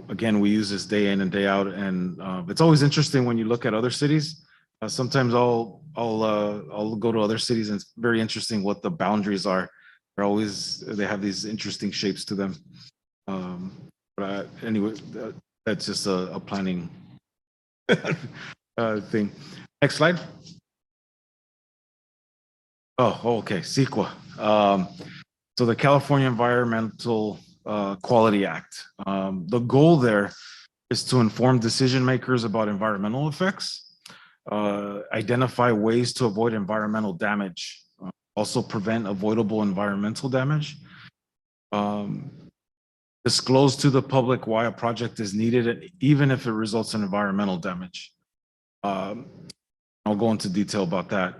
Again, we use this day in and day out, and it's always interesting when you look at other cities. Sometimes I'll go to other cities, and it's very interesting what the boundaries are. They have these interesting shapes to them. But anyway, that's just a planning thing. Next slide. Oh, okay, CEQA. So the California Environmental Quality Act. The goal there is to inform decision makers about environmental effects, identify ways to avoid environmental damage, also prevent avoidable environmental damage, disclose to the public why a project is needed, even if it results in environmental damage. I'll go into detail about that.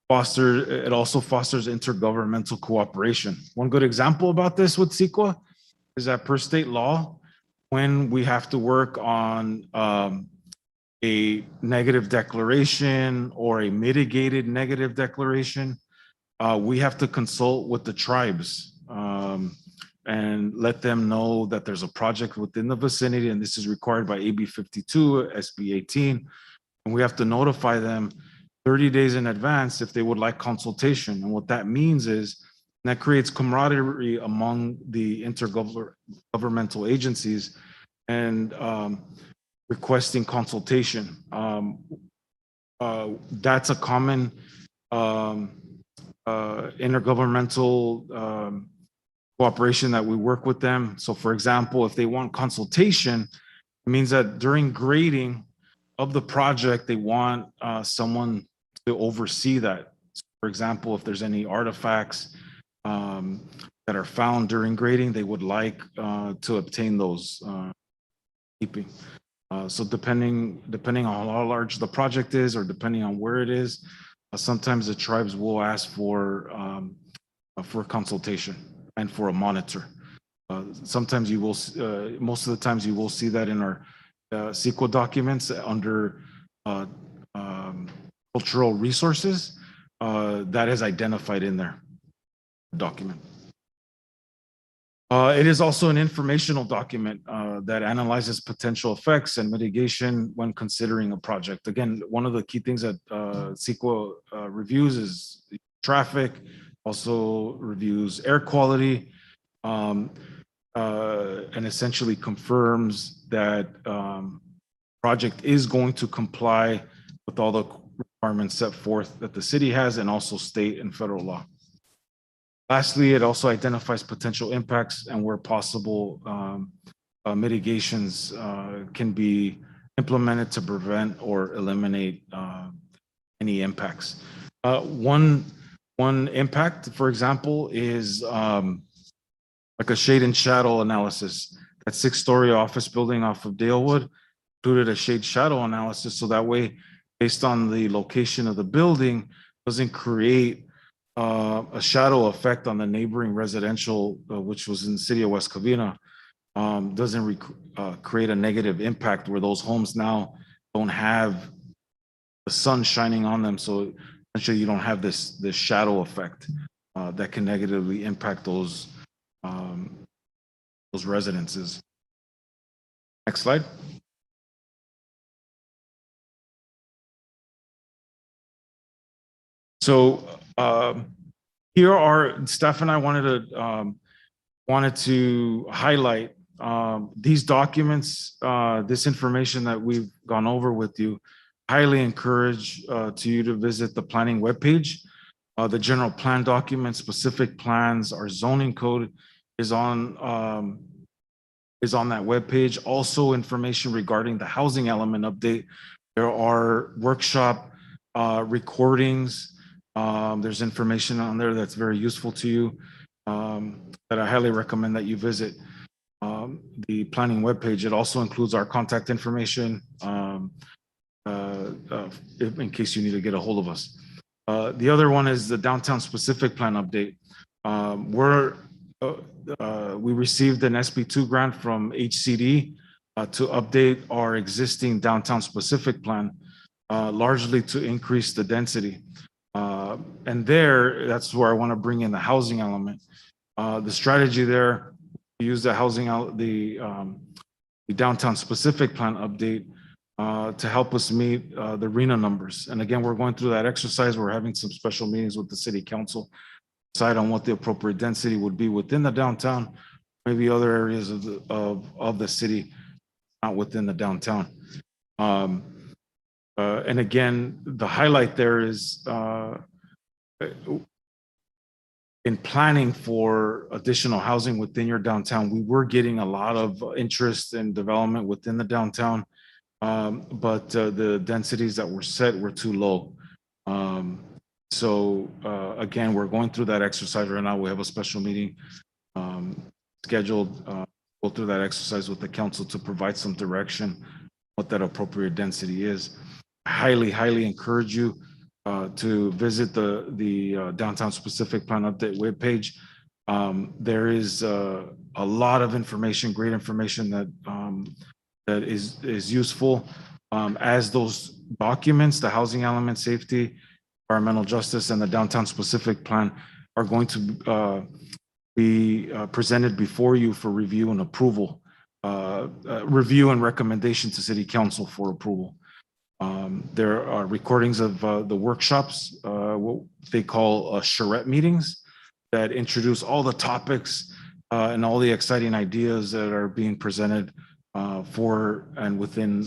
It also fosters intergovernmental cooperation. One good example about this with CEQA is that per state law, when we have to work on a negative declaration or a mitigated negative declaration, we have to consult with the tribes and let them know that there's a project within the vicinity, and this is required by AB 52, SB 18, and we have to notify them 30 days in advance if they would like consultation. And what that means is that creates camaraderie among the intergovernmental agencies and requesting consultation. That's a common intergovernmental cooperation that we work with them. So for example, if they want consultation, it means that during grading of the project, they want someone to oversee that. So for example, if there's any artifacts that are found during grading, they would like to obtain those keeping. So depending on how large the project is, or depending on where it is, sometimes the tribes will ask for consultation and for a monitor. Sometimes you will, most of the times you will see that in our CEQA documents under cultural resources, that is identified in their document. It is also an informational document that analyzes potential effects and mitigation when considering a project. Again, one of the key things that CEQA reviews is traffic, also reviews air quality, and essentially confirms that project is going to comply with all the requirements set forth that the city has, and also state and federal law. Lastly, it also identifies potential impacts, and where possible, mitigations can be implemented to prevent or eliminate any impacts. One impact, for example, is like a shade and shadow analysis. That 6-story office building off of Dalewood included a shade shadow analysis, so that way, based on the location of the building, doesn't create a shadow effect on the neighboring residential, which was in the city of West Covina, doesn't create a negative impact where those homes now don't have the sun shining on them. So essentially you don't have this shadow effect that can negatively impact those residences. Next slide. So here are, Steph and I wanted to highlight these documents, this information that we've gone over with you, highly encourage to you to visit the planning webpage. The general plan document, specific plans, our zoning code is on that webpage. Also, information regarding the housing element update. There are workshop recordings. There's information on there that's very useful to you that I highly recommend that you visit. The planning webpage, it also includes our contact information in case you need to get a hold of us. The other one is the downtown specific plan update. We received an SB2 grant from HCD to update our existing downtown specific plan, largely to increase the density. And that's where I want to bring in the housing element. The strategy there, use the housing out, the downtown specific plan update to help us meet the RENA numbers. And again, we're going through that exercise. We're having some special meetings with the city council, decide on what the appropriate density would be within the downtown, maybe other areas of the city, not within the downtown. And again, the highlight there is in planning for additional housing within your downtown, we were getting a lot of interest in development within the downtown, but the densities that were set were too low. So again, we're going through that exercise right now. We have a special meeting scheduled. Go through that exercise with the council to provide some direction what that appropriate density is. Highly, highly encourage you to visit the downtown specific plan update webpage. There is a lot of information, great information that is useful as those documents, the housing element, safety, environmental justice, and the downtown specific plan are going to be presented before you for review and approval, review and recommendation to city council for approval. There are recordings of the workshops, what they call charrette meetings, that introduce all the topics and all the exciting ideas that are being presented for and within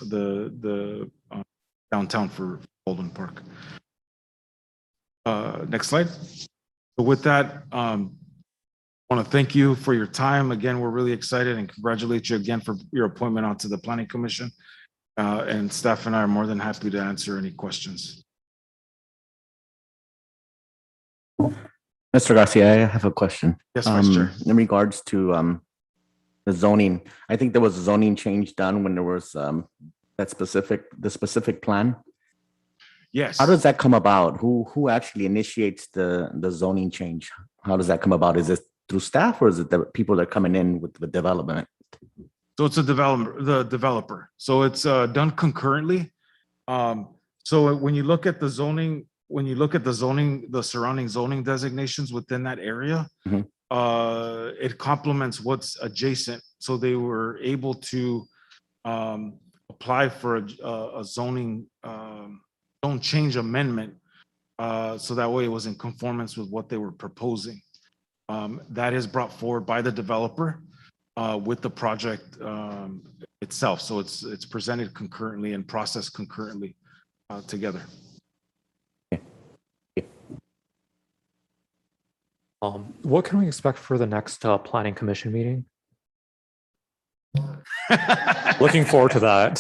the downtown for Baldwin Park. Next slide. So with that, I want to thank you for your time. Again, we're really excited and congratulate you again for your appointment onto the Planning Commission. And staff and I are more than happy to answer any questions. Mr. Garcia, I have a question. Yes, Vice Chair. In regards to the zoning, I think there was a zoning change done when there was the specific plan. Yes. How does that come about? Who actually initiates the zoning change? How does that come about? Is it through staff or is it the people that are coming in with the development? So it's the developer. So it's done concurrently. So when you look at the zoning, the surrounding zoning designations within that area, it complements what's adjacent. So they were able to apply for a zoning zone change amendment. So that way it was in conformance with what they were proposing. That is brought forward by the developer with the project itself. So it's presented concurrently and processed concurrently together. What can we expect for the next planning commission meeting? Looking forward to that.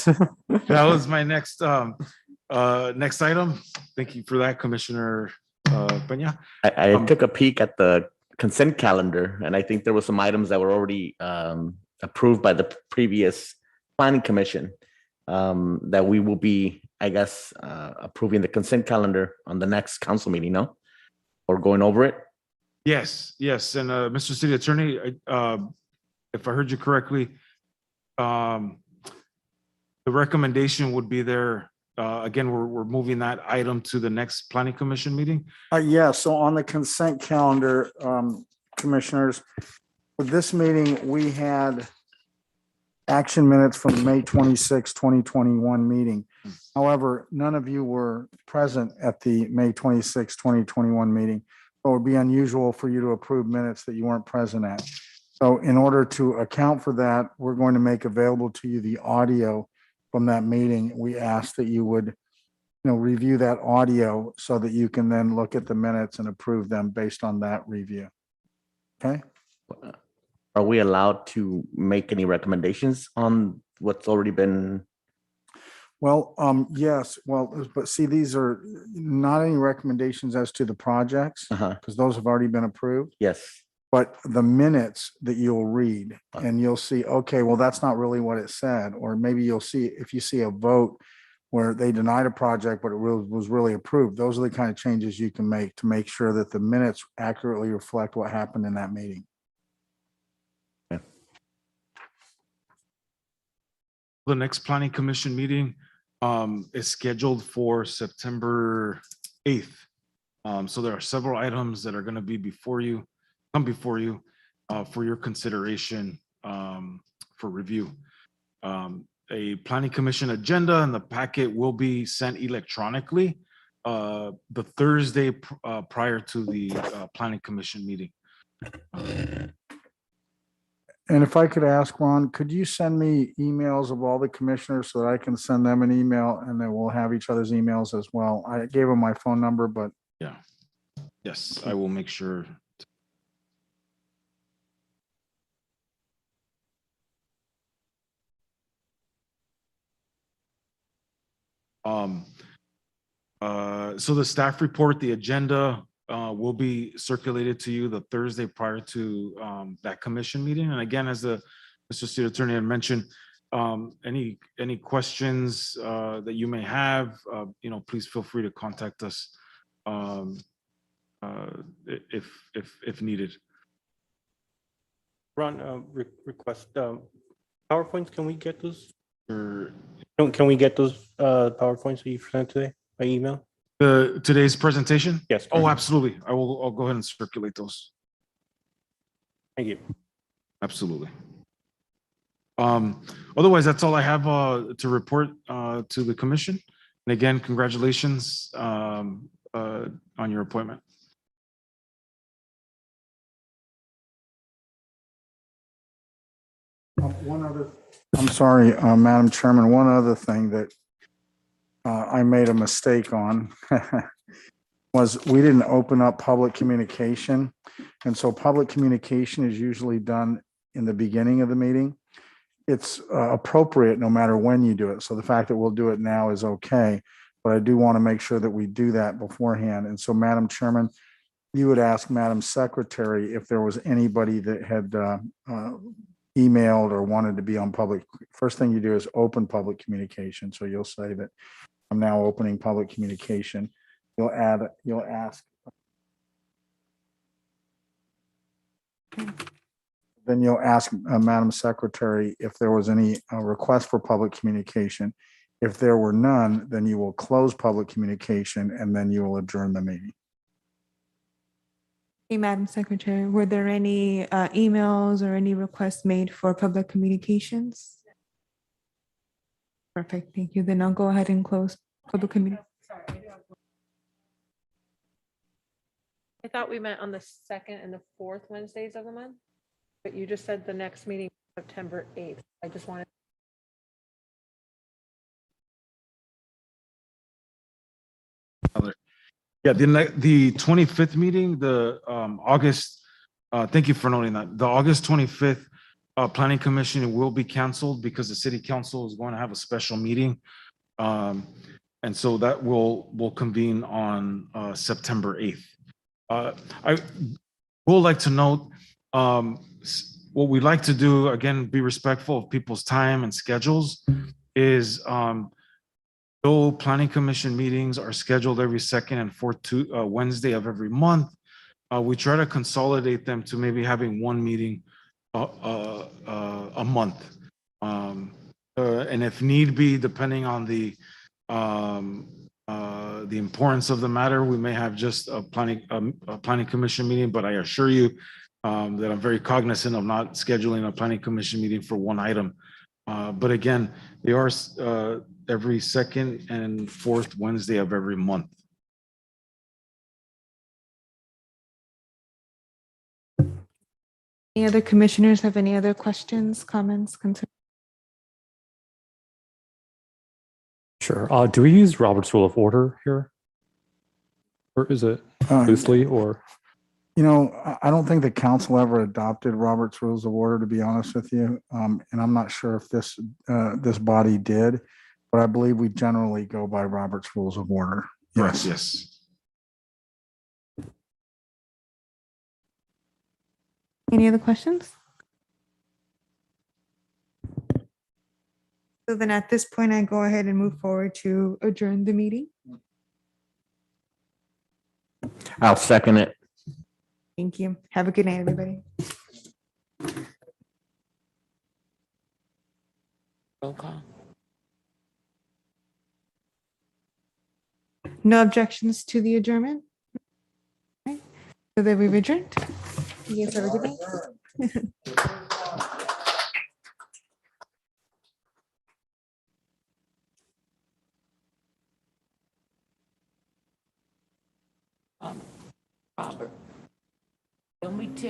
That was my next item. Thank you for that, Commissioner Peña. I took a peek at the consent calendar, and I think there were some items that were already approved by the previous planning commission that we will be, I guess, approving the consent calendar on the next council meeting, no? Or going over it? Yes. And Mr. City Attorney, if I heard you correctly, the recommendation would be there. Again, we're moving that item to the next planning commission meeting. Yeah, so on the consent calendar, commissioners, for this meeting, we had action minutes from the May 26, 2021 meeting. However, none of you were present at the May 26, 2021 meeting. So it would be unusual for you to approve minutes that you weren't present at. So in order to account for that, we're going to make available to you the audio from that meeting. We ask that you would, review that audio so that you can then look at the minutes and approve them based on that review. Okay? Are we allowed to make any recommendations on what's already been? Well, yes, well, but see, these are not any recommendations as to the projects because those have already been approved, Yes. but the minutes that you'll read and you'll see, okay, well, that's not really what it said. Or maybe you'll see, if you see a vote where they denied a project, but it was really approved. Those are the kind of changes you can make to make sure that the minutes accurately reflect what happened in that meeting. The next planning commission meeting is scheduled for September 8th. So there are several items that are going to be before you for your consideration for review. A planning commission agenda and the packet will be sent electronically the Thursday prior to the planning commission meeting. And if I could ask, Ron, could you send me emails of all the commissioners so that I can send them an email and then we'll have each other's emails as well? I gave them my phone number, but. Yeah. Yes, I will make sure. So the staff report, the agenda will be circulated to you the Thursday prior to that commission meeting. And again, as the Mr. City Attorney had mentioned, any questions that you may have, please feel free to contact us if needed. Ron, request, PowerPoints, can we get those? Or Can we get those PowerPoints that you sent today by email? today's presentation? Yes. Oh, absolutely. I'll go ahead and circulate those. Thank you. Absolutely. Otherwise, that's all I have to report to the commission. And again, congratulations on your appointment. I'm sorry, Madam Chairman, one other thing that I made a mistake on was we didn't open up public communication. And so public communication is usually done in the beginning of the meeting. It's appropriate no matter when you do it. So the fact that we'll do it now is okay, but I do want to make sure that we do that beforehand. And so, Madam Chairman, you would ask Madam Secretary if there was anybody that had emailed or wanted to be on public. First thing you do is open public communication. So you'll say that I'm now opening public communication. You'll ask. Then you'll ask Madam Secretary if there was any request for public communication. If there were none, then you will close public communication and then you will adjourn the meeting. Hey, Madam Secretary, were there any emails or any requests made for public communications? Perfect, thank you. Then I'll go ahead and close public communication. I thought we met on the 2nd and the 4th Wednesdays of the month, but you just said the next meeting, September 8th. I just wanted. Yeah, the 25th meeting, the August, thank you for noting that. The August 25th Planning Commission will be canceled because the City Council is going to have a special meeting. And so that will convene on September 8th. I would like to note what we'd like to do, again, be respectful of people's time and schedules, is though Planning Commission meetings are scheduled every second and fourth Wednesday of every month, we try to consolidate them to maybe having one meeting a month. And if need be, depending on the importance of the matter, we may have just a planning commission meeting, but I assure you that I'm very cognizant of not scheduling a planning commission meeting for one item. But again, they are every second and fourth Wednesday of every month. Any other commissioners have any other questions, comments, concerns? Sure. Do we use Robert's Rule of Order here? Or is it loosely or? You know, I don't think the council ever adopted Robert's Rules of Order, to be honest with you. And I'm not sure if this body did, but I believe we generally go by Robert's Rules of Order. Yes, yes. Any other questions? So then at this point, I go ahead and move forward to adjourn the meeting. I'll second it. Thank you. Have a good night, everybody. Roll call. No objections to the adjournment? Okay. So that we've adjourned. You guys have a good night.